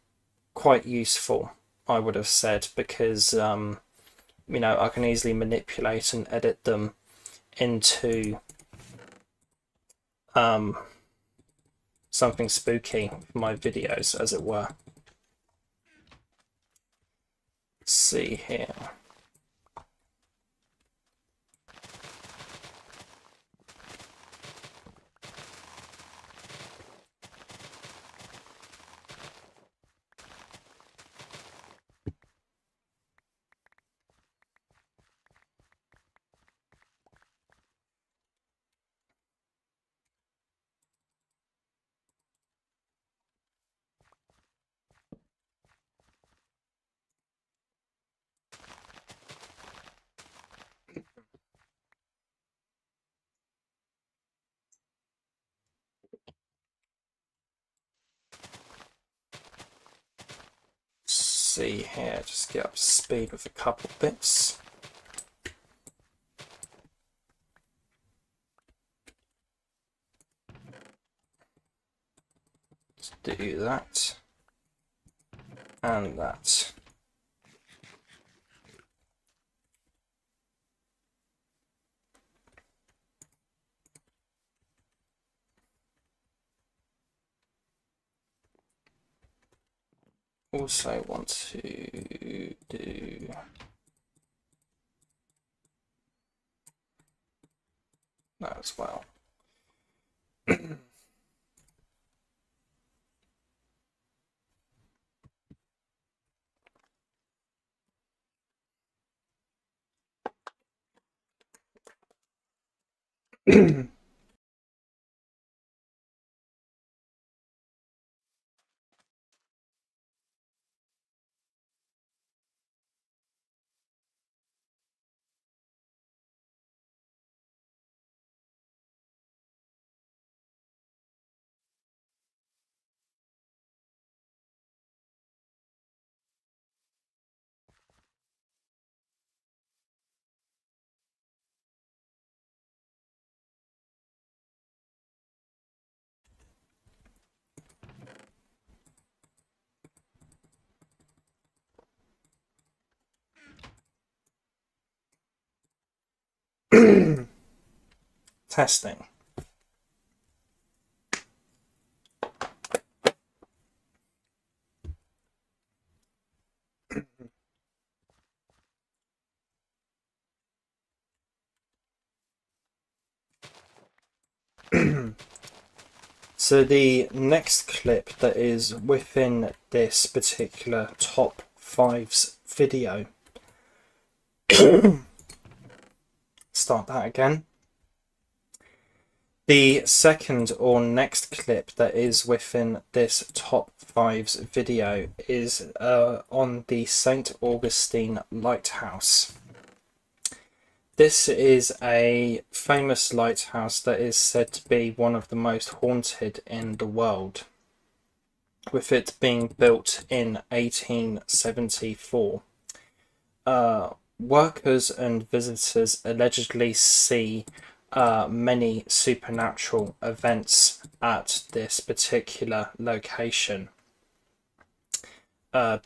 quite useful, I would have said, because you know, I can easily manipulate and edit them into something spooky for my videos, as it were. Let's see here. See here, just get up to speed with a couple bits. Let's do that and that. Also want to do that as well. Testing. So the next clip that is within this particular top fives video, start that again. The second or next clip that is within this top fives video is on the St. Augustine Lighthouse. This is a famous lighthouse that is said to be one of the most haunted in the world, with it being built in 1874. Workers and visitors allegedly see many supernatural events at this particular location,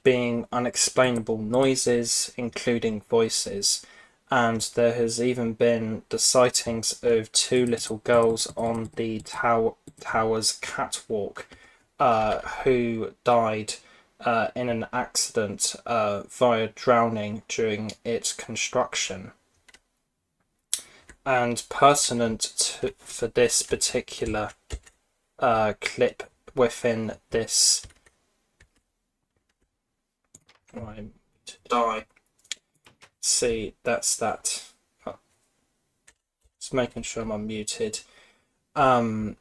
being unexplainable noises, including voices. And there has even been the sightings of two little girls on the tower's catwalk who died in an accident via drowning during its construction. And pertinent for this particular clip within this see, that's that. Just making sure I'm unmuted. So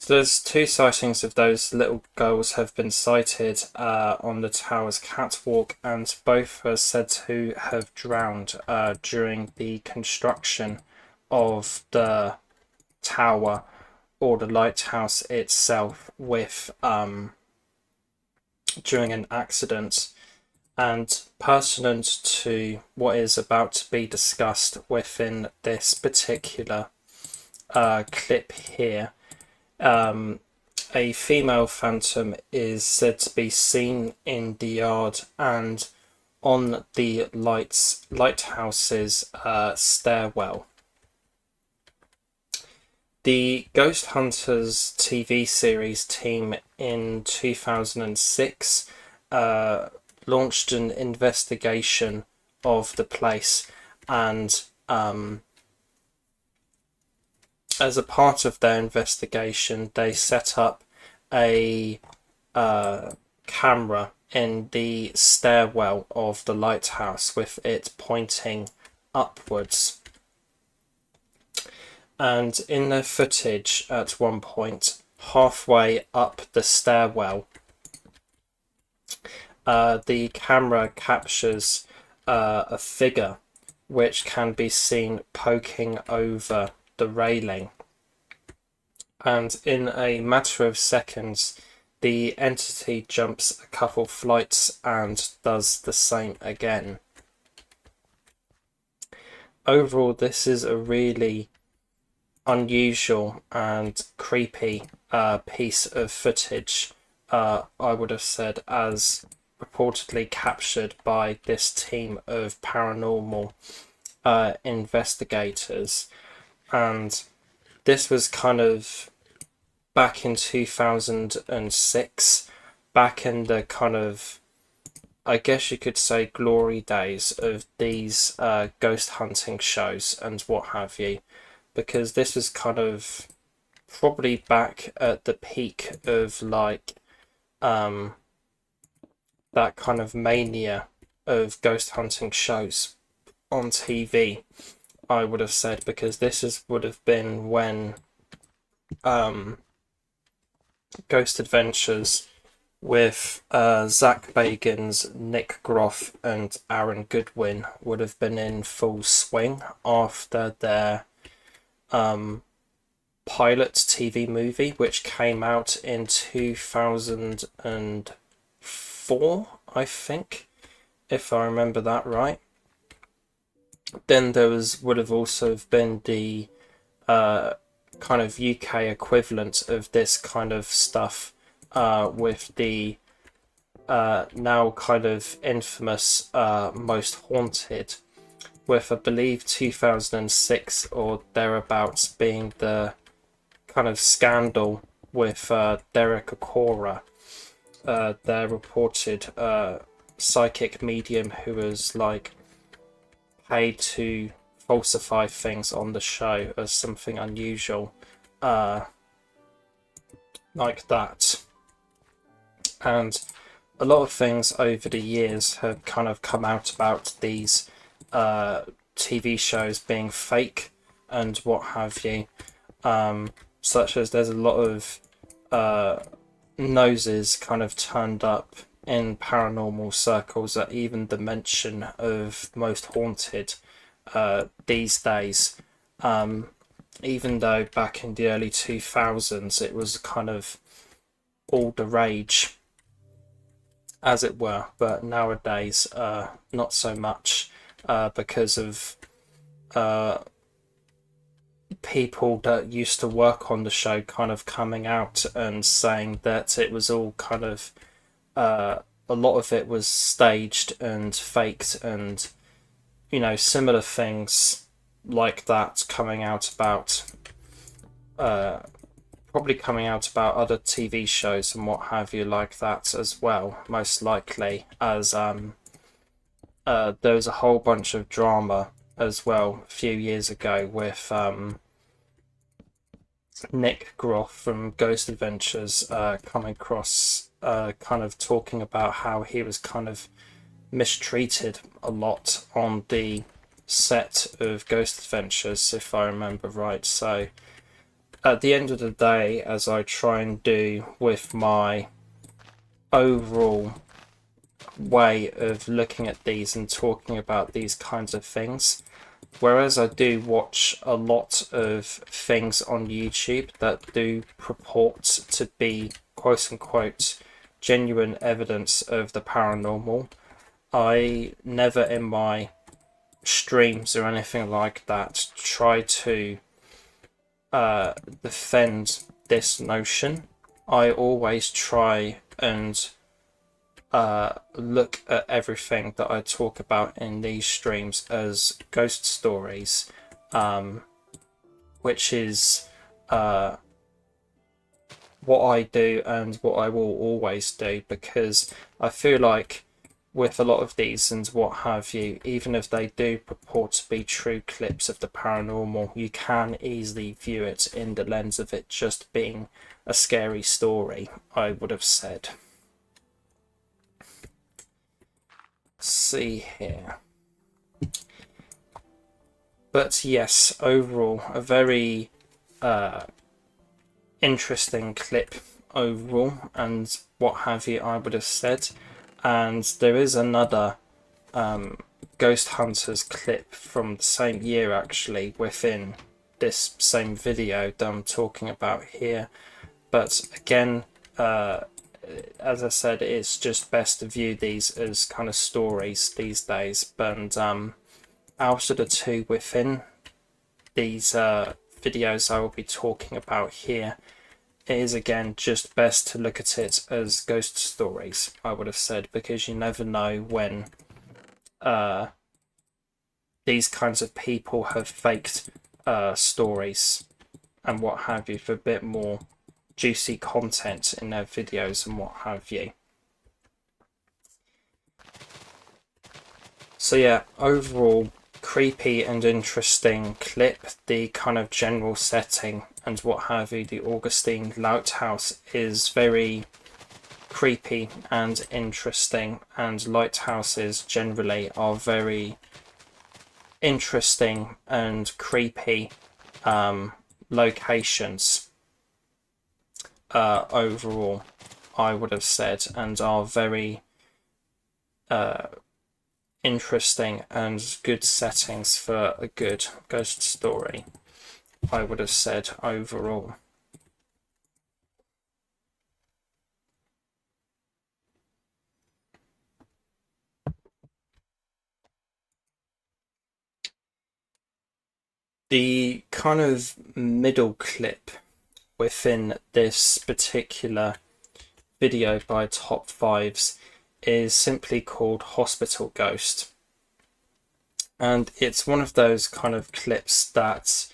there's two sightings of those little girls have been sighted on the tower's catwalk, and both are said to have drowned during the construction of the tower or the lighthouse itself with during an accident. And pertinent to what is about to be discussed within this particular clip here, a female phantom is said to be seen in the yard and on the lighthouse's stairwell. The Ghost Hunters TV series team in 2006 launched an investigation of the place, and as a part of their investigation, they set up a camera in the stairwell of the lighthouse with it pointing upwards. And in their footage at one point, halfway up the stairwell, the camera captures a figure which can be seen poking over the railing. And in a matter of seconds, the entity jumps a couple flights and does the same again. Overall, this is a really unusual and creepy piece of footage, I would have said, as reportedly captured by this team of paranormal investigators. And this was kind of back in 2006, back in the kind of, I guess you could say, glory days of these ghost hunting shows and what have you, because this was kind of probably back at the peak of like that kind of mania of ghost hunting shows on TV, I would have said, because would have been when Ghost Adventures with Zach Bagans, Nick Groff and Aaron Goodwin would have been in full swing after their pilot TV movie, which came out in 2004, I think, if I remember that right. Then there would have also been the kind of UK equivalent of this kind of stuff with the now kind of infamous Most Haunted, with I believe 2006 or thereabouts being the kind of scandal with Derek Okora, their reported psychic medium who was like paid to falsify things on the show as something unusual, like that. And a lot of things over the years have kind of come out about these TV shows being fake and what have you, such as there's a lot of noses kind of turned up in paranormal circles at even the mention of Most Haunted these days, even though back in the early 2000s it was kind of all the rage, as it were, but nowadays not so much, because of people that used to work on the show kind of coming out and saying that it was all kind of a lot of it was staged and faked, and you know, similar things like that coming out about probably coming out about other TV shows and what have you like that as well, most likely, as there was a whole bunch of drama as well a few years ago with Nick Groff from Ghost Adventures coming across kind of talking about how he was kind of mistreated a lot on the set of Ghost Adventures, if I remember right. So at the end of the day, as I try and do with my overall way of looking at these and talking about these kinds of things, whereas I do watch a lot of things on YouTube that do purport to be quote unquote genuine evidence of the paranormal, I never in my streams or anything like that try to defend this notion. I always try and look at everything that I talk about in these streams as ghost stories, which is what I do and what I will always do, because I feel like with a lot of these and what have you, even if they do purport to be true clips of the paranormal, you can easily view it in the lens of it just being a scary story, I would have said. Let's see here. But yes, overall, a very interesting clip overall and what have you, I would have said. And there is another Ghost Hunters clip from the same year actually within this same video that I'm talking about here. But again, as I said, it's just best to view these as kind of stories these days. But out of the two within these videos I will be talking about here, it is again just best to look at it as ghost stories, I would have said, because you never know when these kinds of people have faked stories and what have you for a bit more juicy content in their videos and what have you. So yeah, overall, creepy and interesting clip. The kind of general setting and what have you, the Augustine Lighthouse is very creepy and interesting, and lighthouses generally are very interesting and creepy locations overall, I would have said, and are very interesting and good settings for a good ghost story, I would have said overall. The kind of middle clip within this particular video by Top Fives is simply called Hospital Ghost, and it's one of those kind of clips that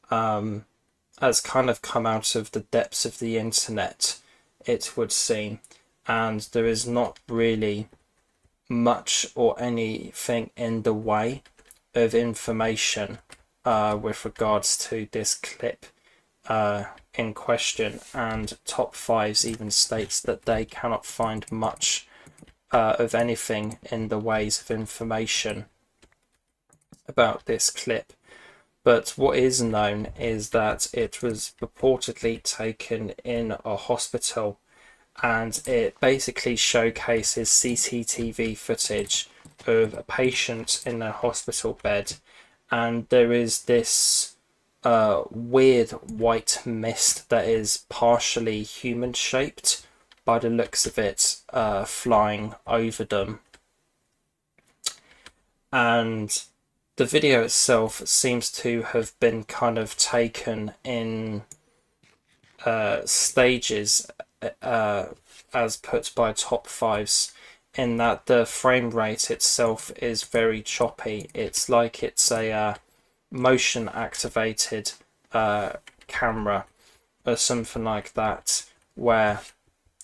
has kind of come out of the depths of the internet, it would seem, and there is not really much or anything in the way of information with regards to this clip in question, and Top Fives even states that they cannot find much of anything in the ways of information about this clip. But what is known is that it was purportedly taken in a hospital, and it basically showcases CCTV footage of a patient in a hospital bed, and there is this weird white mist that is partially human shaped by the looks of it, flying over them. And the video itself seems to have been kind of taken in stages, as put by Top Fives, in that the frame rate itself is very choppy. It's like it's a motion activated camera or something like that, where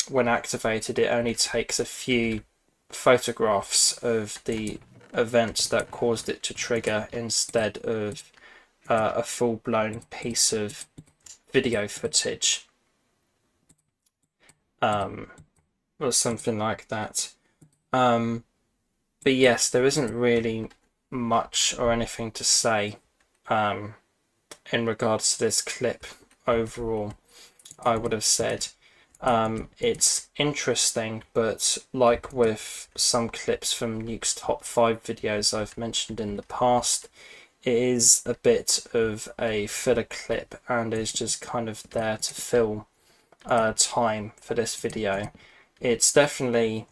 when activated it only takes a few photographs of the event that caused it to trigger, instead of a full-blown piece of video footage or something like that. But yes, there isn't really much or anything to say in regards to this clip overall, I would have said. It's interesting, but like with some clips from Nuke's Top 5 videos I've mentioned in the past, it is a bit of a filler clip and is just kind of there to fill time for this video. It's definitely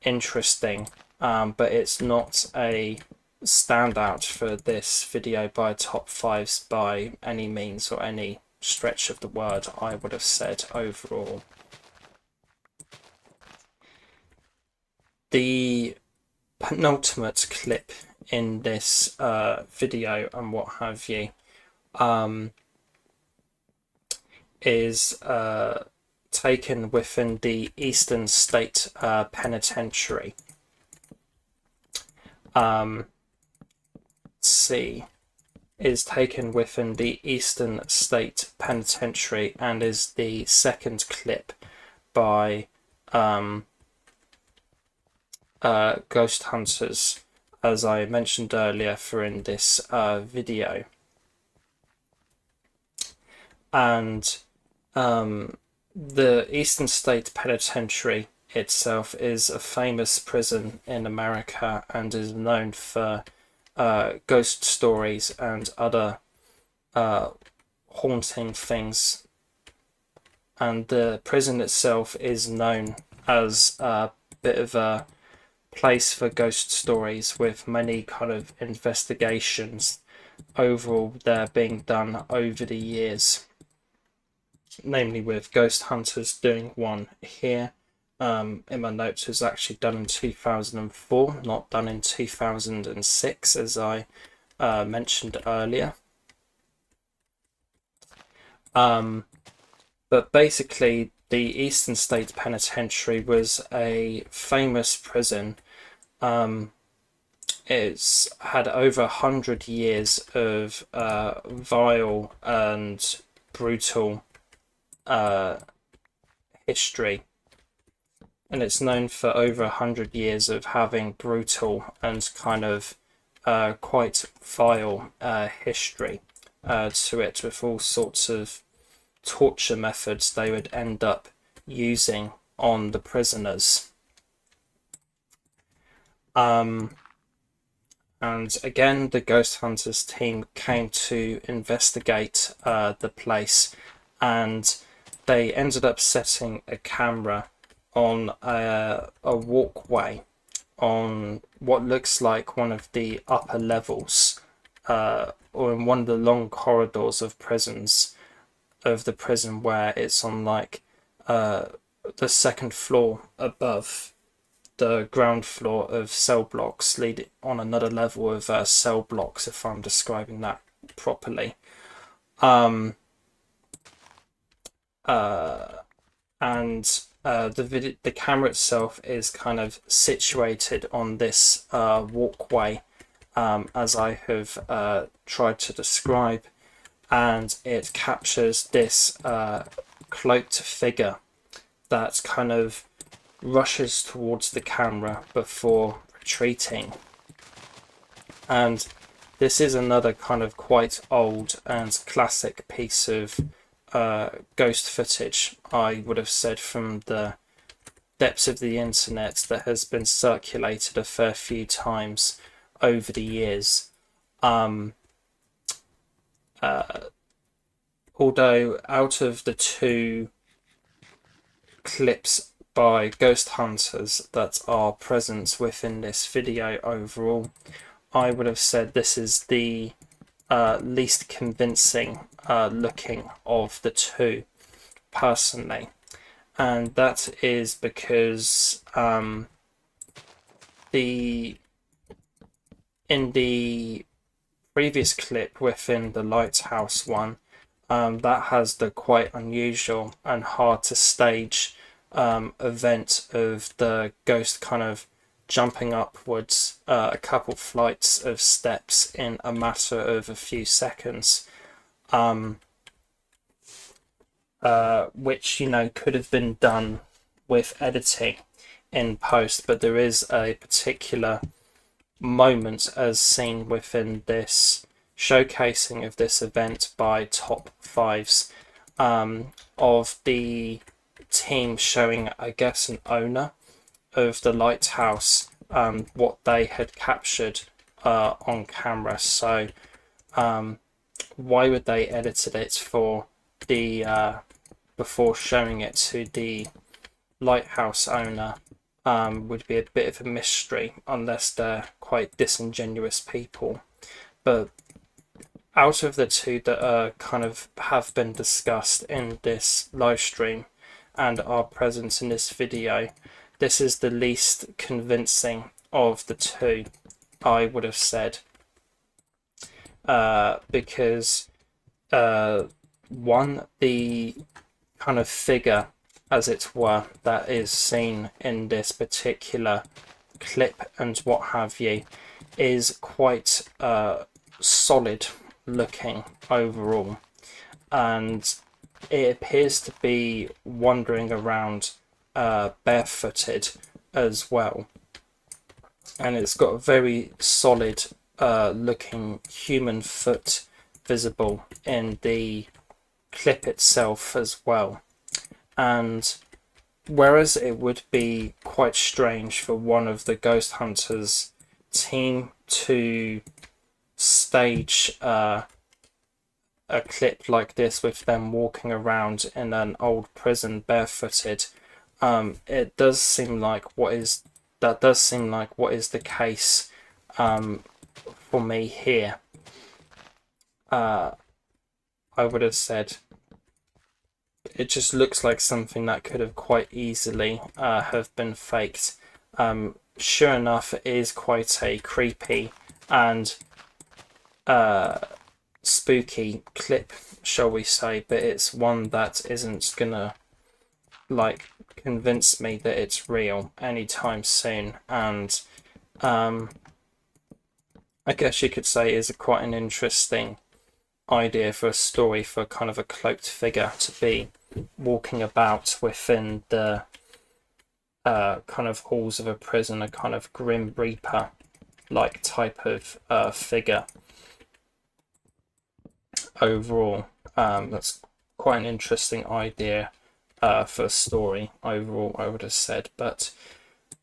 interesting but it's not a standout for this video by top fives by any means or any stretch of the word, I would have said overall. The penultimate clip in this video and what have you is taken within the Eastern State Penitentiary. Is taken within the Eastern State Penitentiary and is the second clip by ghost hunters, as I mentioned earlier, for in this video. And the Eastern State Penitentiary itself is a famous prison in America and is known for ghost stories and other haunting things. And the prison itself is known as a bit of a place for ghost stories, with many kind of investigations overall there being done over the years, namely with ghost hunters doing one here. In my notes, it was actually done in 2004, not done in 2006, as I mentioned earlier. But basically, the Eastern State Penitentiary was a famous prison. It's had over 100 years of vile and brutal history, and it's known for over 100 years of having brutal and kind of quite vile history to it, with all sorts of torture methods they would end up using on the prisoners. And again, the ghost hunters team came to investigate the place, and they ended up setting a camera on a walkway on what looks like one of the upper levels, or in one of the long corridors of the prison, where it's on like the second floor above the ground floor of cell blocks, leading on another level of cell blocks, if I'm describing that properly. And the camera itself is kind of situated on this walkway, as I have tried to describe, and it captures this cloaked figure that kind of rushes towards the camera before retreating. And this is another kind of quite old and classic piece of ghost footage, I would have said, from the depths of the internet, that has been circulated a fair few times over the years. Although out of the two clips by ghost hunters that are present within this video overall, I would have said this is the least convincing looking of the two, personally. And that is because in the previous clip within the lighthouse one, that has the quite unusual and hard to stage event of the ghost kind of jumping upwards a couple flights of steps in a matter of a few seconds, which, you know, could have been done with editing in post, but there is a particular moment as seen within this showcasing of this event by top fives, of the team showing, I guess, an owner of the lighthouse what they had captured on camera. So why would they edited it for the before showing it to the lighthouse owner would be a bit of a mystery unless they're quite disingenuous people. But out of the two that are kind of have been discussed in this live stream and are present in this video, this is the least convincing of the two, I would have said, because one, the kind of figure, as it were, that is seen in this particular clip and what have you, is quite solid looking overall, and it appears to be wandering around barefooted as well, and it's got a very solid looking human foot visible in the clip itself as well. And whereas it would be quite strange for one of the Ghost Hunters team to stage a clip like this with them walking around in an old prison barefooted, it does seem like what is the case for me here. I would have said it just looks like something that could have quite easily have been faked. Sure enough, it is quite a creepy and spooky clip, shall we say, but it's one that isn't gonna like convince me that it's real anytime soon. And I guess you could say is quite an interesting idea for a story, for kind of a cloaked figure to be walking about within the kind of halls of a prison, a kind of Grim Reaper like type of figure. Overall, that's quite an interesting idea for a story overall, I would have said. But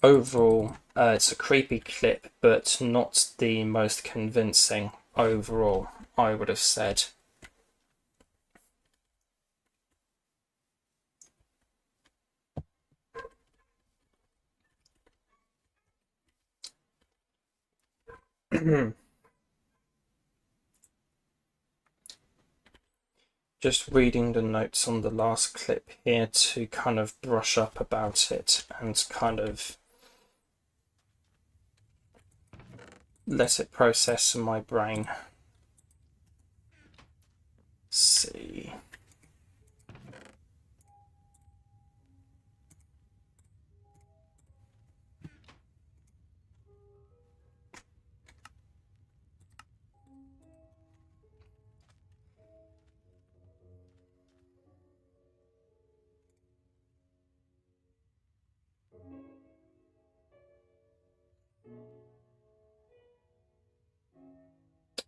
overall, it's a creepy clip, but not the most convincing overall, I would have said. Just reading the notes on the last clip here to kind of brush up about it and kind of let it process in my brain. Let's see.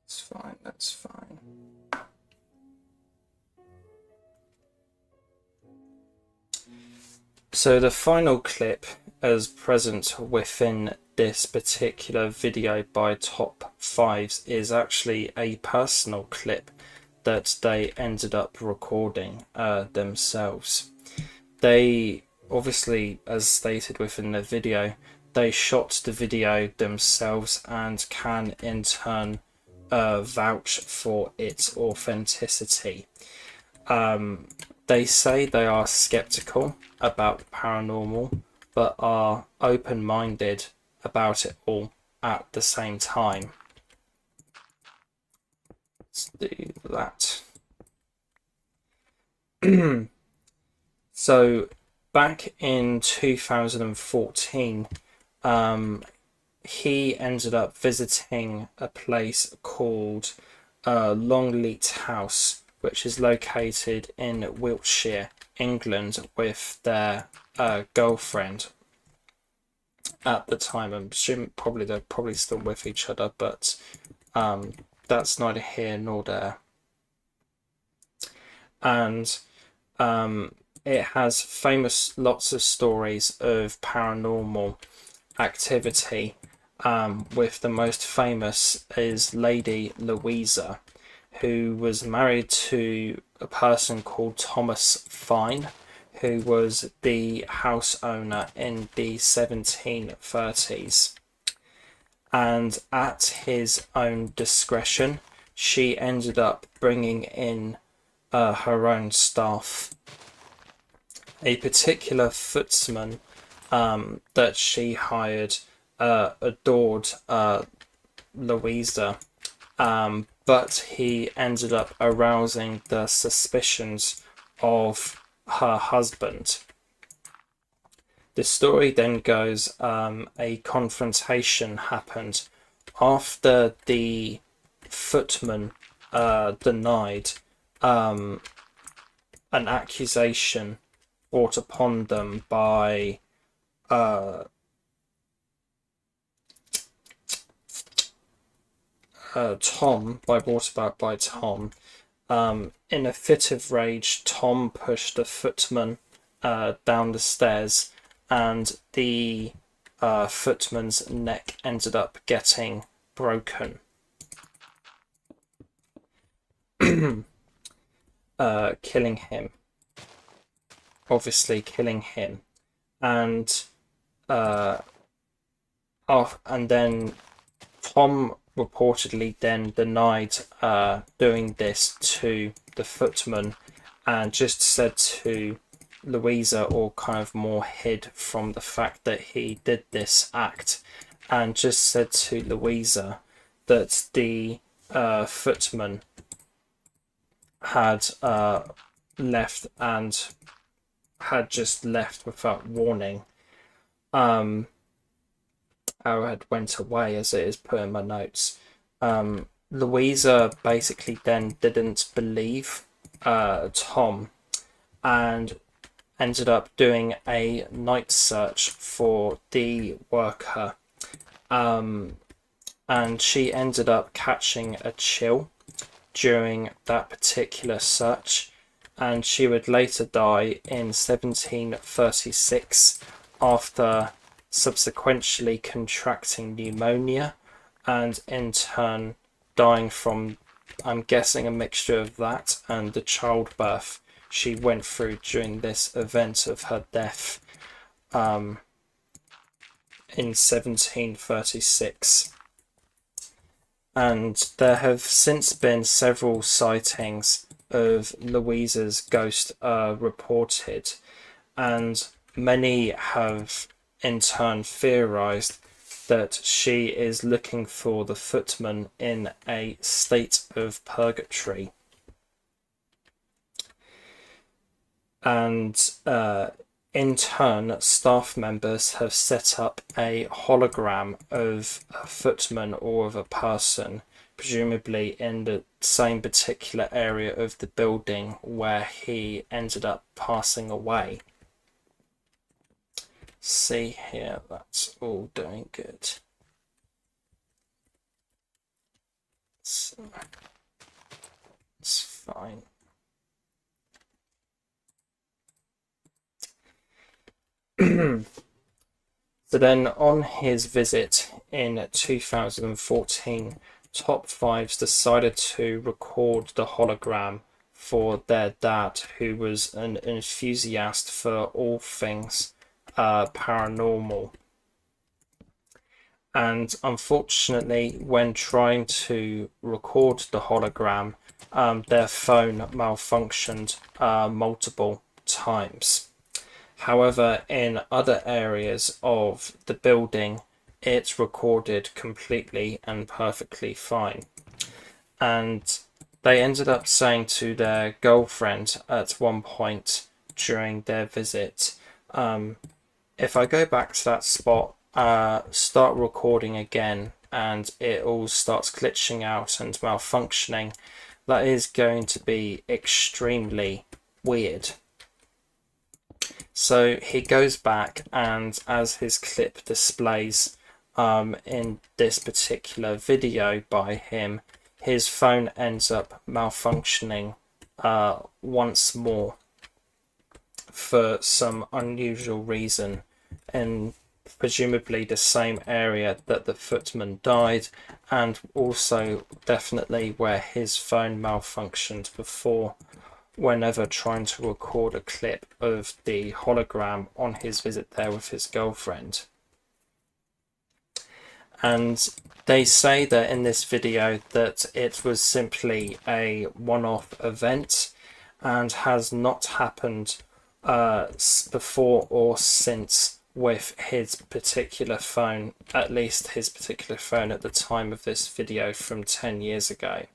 That's fine, that's fine. So the final clip as present within this particular video by Top 5s is actually a personal clip that they ended up recording themselves. They obviously, as stated within the video, they shot the video themselves and can in turn vouch for its authenticity. They say they are skeptical about the paranormal, but are open-minded about it all at the same time. Let's do that. So back in 2014, he ended up visiting a place called Longleat House, which is located in Wiltshire, England, with their girlfriend at the time. I'm assuming they're probably still with each other, but that's neither here nor there. And it has lots of stories of paranormal activity. With the most famous is Lady Louisa, who was married to a person called Thomas Fine, who was the house owner in the 1730s. And at his own discretion, she ended up bringing in her own staff. A particular footman that she hired adored Louisa, but he ended up arousing the suspicions of her husband. The story then goes, a confrontation happened after the footman denied an accusation brought upon them by Tom, brought about by Tom. In a fit of rage, Tom pushed the footman down the stairs, and the footman's neck ended up getting broken. Killing him. Obviously killing him. And then Tom reportedly then denied doing this to the footman, and just said to Louisa, or kind of more hid from the fact that he did this act, and just said to Louisa that the footman had left, and had just left without warning. Or had went away, as it is put in my notes. Louisa basically then didn't believe Tom, and ended up doing a night search for the worker, and she ended up catching a chill during that particular search, and she would later die in 1736 after subsequently contracting pneumonia, and in turn dying from, I'm guessing, a mixture of that and the childbirth she went through during this event of her death in 1736. And there have since been several sightings of Louisa's ghost reported, and many have in turn theorized that she is looking for the footman in a state of purgatory. And in turn, staff members have set up a hologram of a footman or of a person, presumably in the same particular area of the building where he ended up passing away. See here, that's all doing good. So, it's fine. So then, on his visit in 2014, Top Fives decided to record the hologram for their dad, who was an enthusiast for all things paranormal. And unfortunately, when trying to record the hologram, their phone malfunctioned multiple times. However, in other areas of the building, it recorded completely and perfectly fine. And they ended up saying to their girlfriend at one point during their visit, if I go back to that spot, start recording again, and it all starts glitching out and malfunctioning, that is going to be extremely weird. So he goes back, and as his clip displays in this particular video by him, his phone ends up malfunctioning once more for some unusual reason, in presumably the same area that the footman died, and also definitely where his phone malfunctioned before. whenever trying to record a clip of the hologram on his visit there with his girlfriend. And they say that in this video that it was simply a one-off event and has not happened before or since with his particular phone, at least his particular phone at the time of this video from 10 years ago.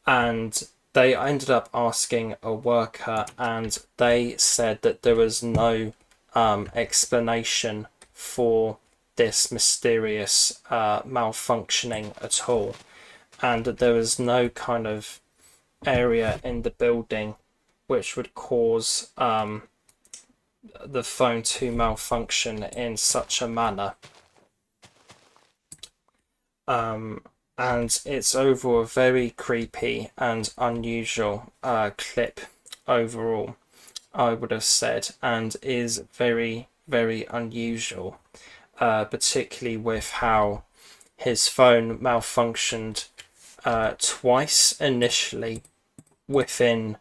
And they ended up asking a worker, and they said that there was no explanation for this mysterious malfunctioning at all, and that there was no kind of area in the building which would cause the phone to malfunction in such a manner. And it's overall a very creepy and unusual clip overall, I would have said, and is very, very unusual, particularly with how his phone malfunctioned twice initially within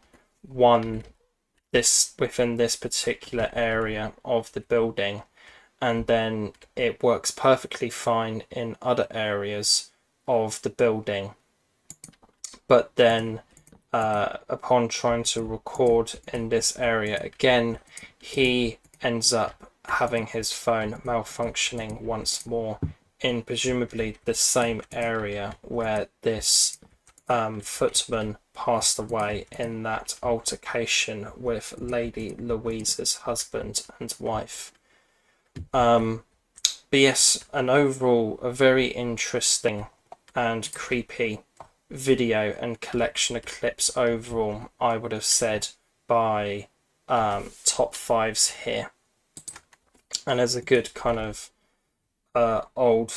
this particular area of the building, and then it works perfectly fine in other areas of the building. But then upon trying to record in this area again, he ends up having his phone malfunctioning once more in presumably the same area where this footman passed away in that altercation with Lady Louise's husband and wife. But yes, an overall a very interesting and creepy video and collection of clips overall, I would have said, by top fives here. And as a good kind of old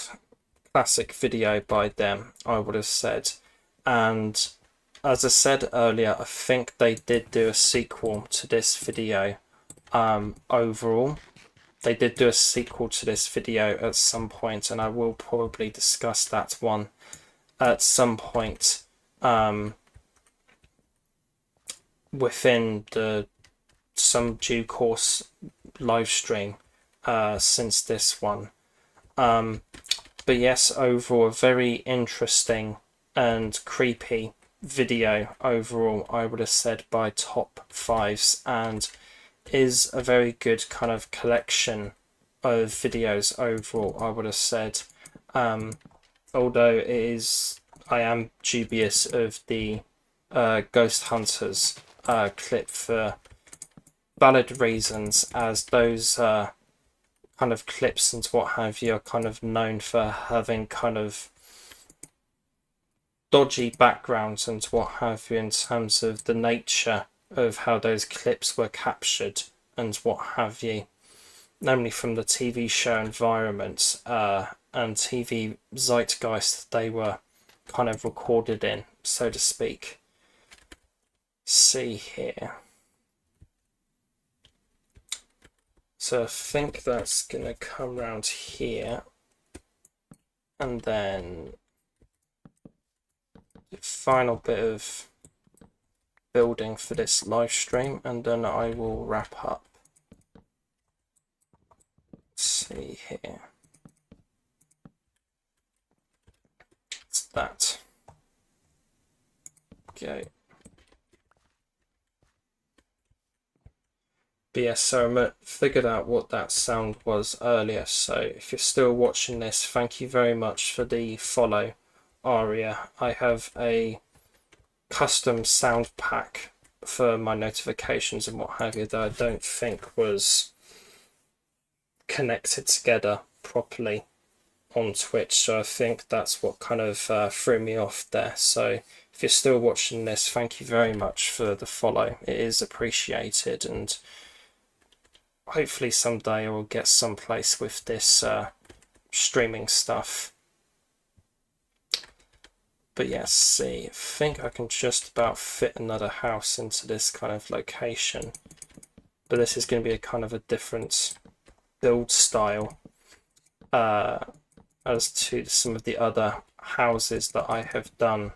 classic video by them, I would have said. And as I said earlier, I think they did do a sequel to this video overall. They did do a sequel to this video at some point, and I will probably discuss that one at some point within some due course live stream since this one. But yes, overall a very interesting and creepy video overall, I would have said, by top fives, and is a very good kind of collection of videos overall, I would have said. Although I am dubious of the Ghost Hunters clip for valid reasons, as those kind of clips and what have you are kind of known for having kind of dodgy backgrounds and what have you in terms of the nature of how those clips were captured and what have you, namely from the TV show environment and TV zeitgeist they were kind of recorded in, so to speak. See here. So I think that's gonna come around here, and then the final bit of building for this live stream, and then I will wrap up. Let's see here. It's that. Okay. But yeah, so I figured out what that sound was earlier. So if you're still watching this, thank you very much for the follow, Aria. I have a custom sound pack for my notifications and what have you that I don't think was connected together properly on Twitch, so I think that's what kind of threw me off there. So if you're still watching this, thank you very much for the follow. It is appreciated, and hopefully someday I will get someplace with this streaming stuff. But yes, see, I think I can just about fit another house into this kind of location. But this is going to be a kind of a different build style as to some of the other houses that I have done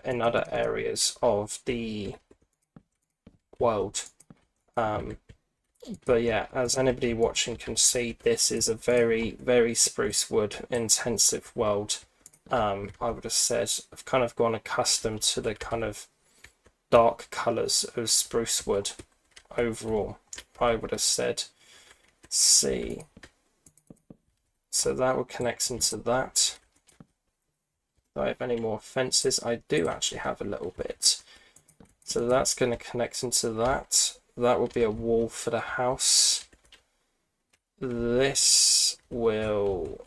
in other areas of the world. But yeah, as anybody watching can see, this is a very, very spruce wood intensive world. I would have said I've kind of gone accustomed to the kind of dark colours of spruce wood overall, I would have said. See, so that would connect into that. Do I have any more fences? I do actually have a little bit. So that's going to connect into that. That will be a wall for the house. This will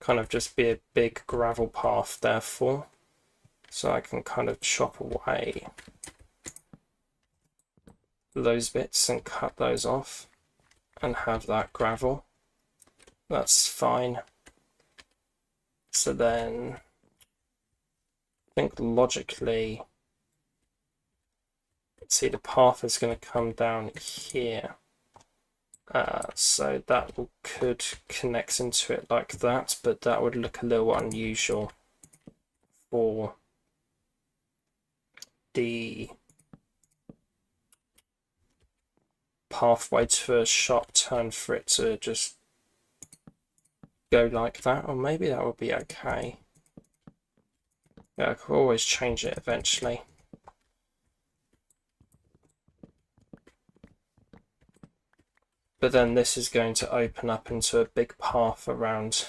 kind of just be a big gravel path, therefore. So I can kind of chop away those bits and cut those off and have that gravel. That's fine. So then I think logically, see, the path is going to come down here. So that could connect into it like that, but that would look a little unusual for the pathway to a sharp turn for it to just go like that, or maybe that would be okay. Yeah, I could always change it eventually. But then this is going to open up into a big path around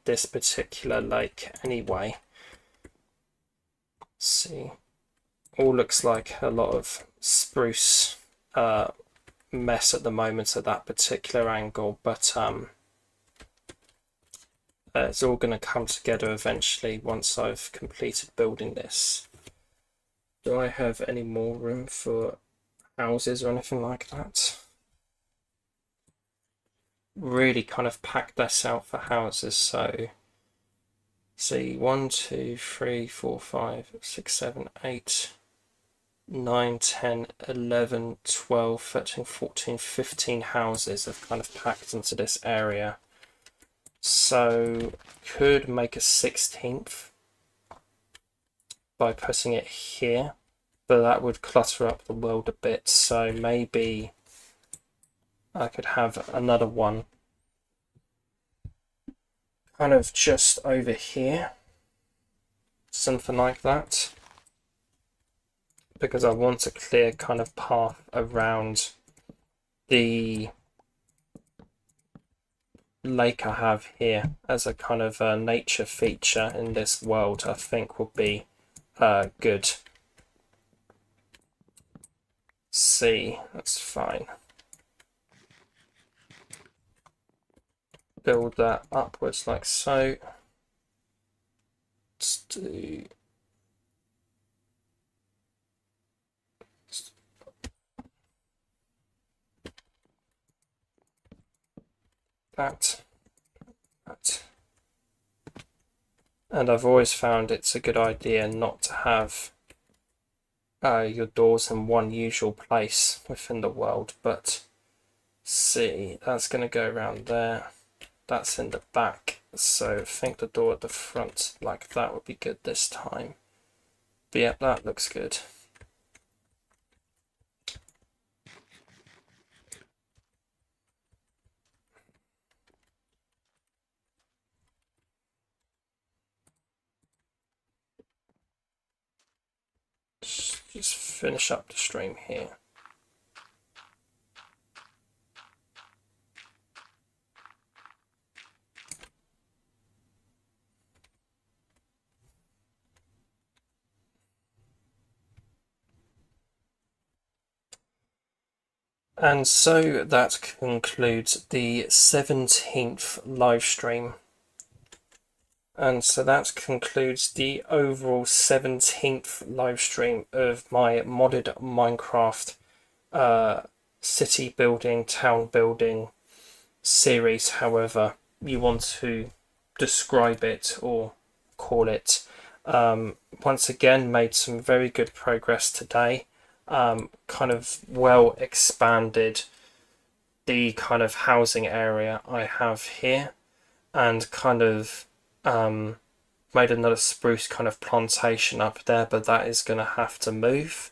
this particular lake anyway. Let's see, all looks like a lot of spruce mess at the moment at that particular angle, but it's all going to come together eventually once I've completed building this. Do I have any more room for houses or anything like that? Really kind of packed this out for houses. So see, 1 2 3 4 5 6 7 8 9 10 11 12 13 14 15 houses have kind of packed into this area. So could make a 16th by putting it here, but that would clutter up the world a bit. So maybe I could have another one kind of just over here, something like that, because I want a clear kind of path around the lake I have here as a kind of nature feature in this world. I think will be good. See, that's fine. Build that upwards like so. Let's do that. And I've always found it's a good idea not to have your doors in one usual place within the world, but see, that's going to go around there. That's in the back, so I think the door at the front like that would be good this time. But yeah, that looks good. Just finish up the stream here. And so that concludes the 17th live stream. And so that concludes the overall 17th live stream of my modded Minecraft city building, town building series, however you want to describe it or call it. Once again, made some very good progress today. Kind of well expanded the kind of housing area I have here, and kind of made another spruce kind of plantation up there, but that is going to have to move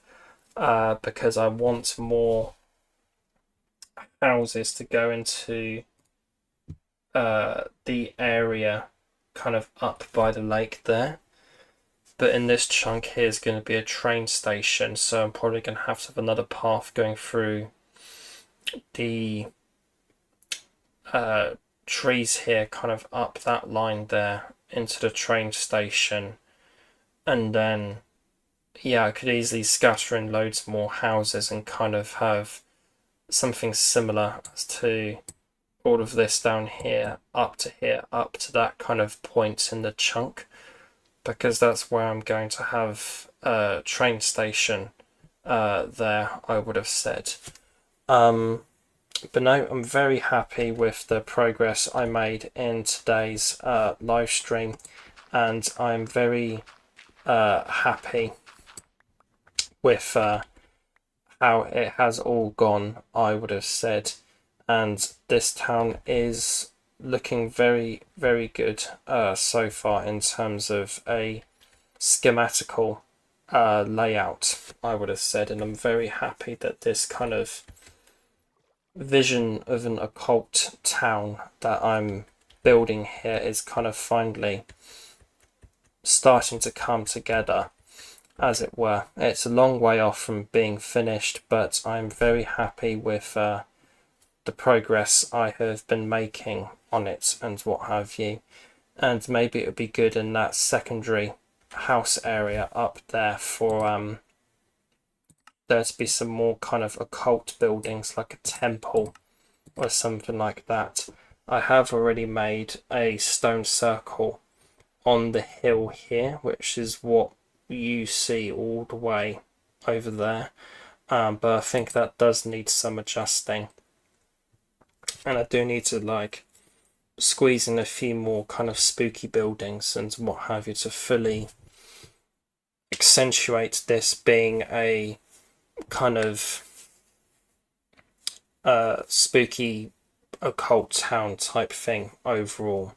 because I want more houses to go into the area kind of up by the lake there. But in this chunk here is going to be a train station, so I'm probably going to have another path going through the trees here, kind of up that line there into the train station. And then, yeah, I could easily scatter in loads more houses and kind of have something similar to all of this down here, up to that kind of point in the chunk, because that's where I'm going to have a train station there, I would have said. But no, I'm very happy with the progress I made in today's live stream, and I'm very happy with how it has all gone, I would have said. And this town is looking very, very good so far in terms of a schematical layout, I would have said. And I'm very happy that this kind of vision of an occult town that I'm building here is kind of finally starting to come together, as it were. It's a long way off from being finished, but I'm very happy with the progress I have been making on it and what have you. And maybe it would be good in that secondary house area up there for there to be some more kind of occult buildings, like a temple or something like that. I have already made a stone circle on the hill here, which is what you see all the way over there, but I think that does need some adjusting, and I do need to like squeeze in a few more kind of spooky buildings and what have you to fully accentuate this being a kind of spooky occult town type thing overall,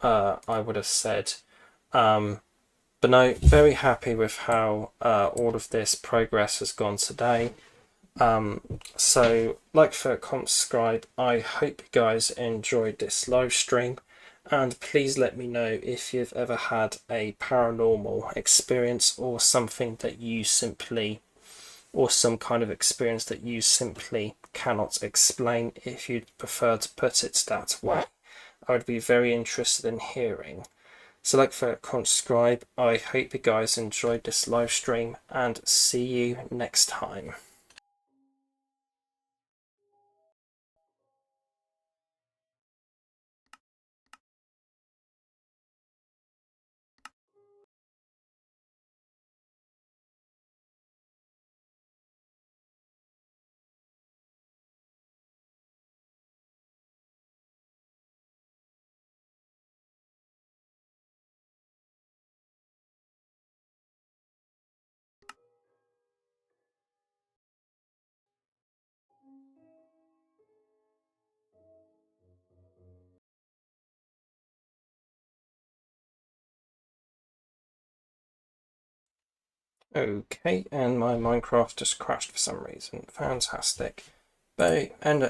I would have said. But no, very happy with how all of this progress has gone today. So like, favorite, comment, subscribe. I hope you guys enjoyed this live stream, and please let me know if you've ever had a paranormal experience or something that you simply, or some kind of experience that you simply cannot explain, if you'd prefer to put it that way. I would be very interested in hearing. So like, favorite, comment, subscribe. I hope you guys enjoyed this live stream, and see you next time. Okay, and my Minecraft just crashed for some reason. Fantastic. But and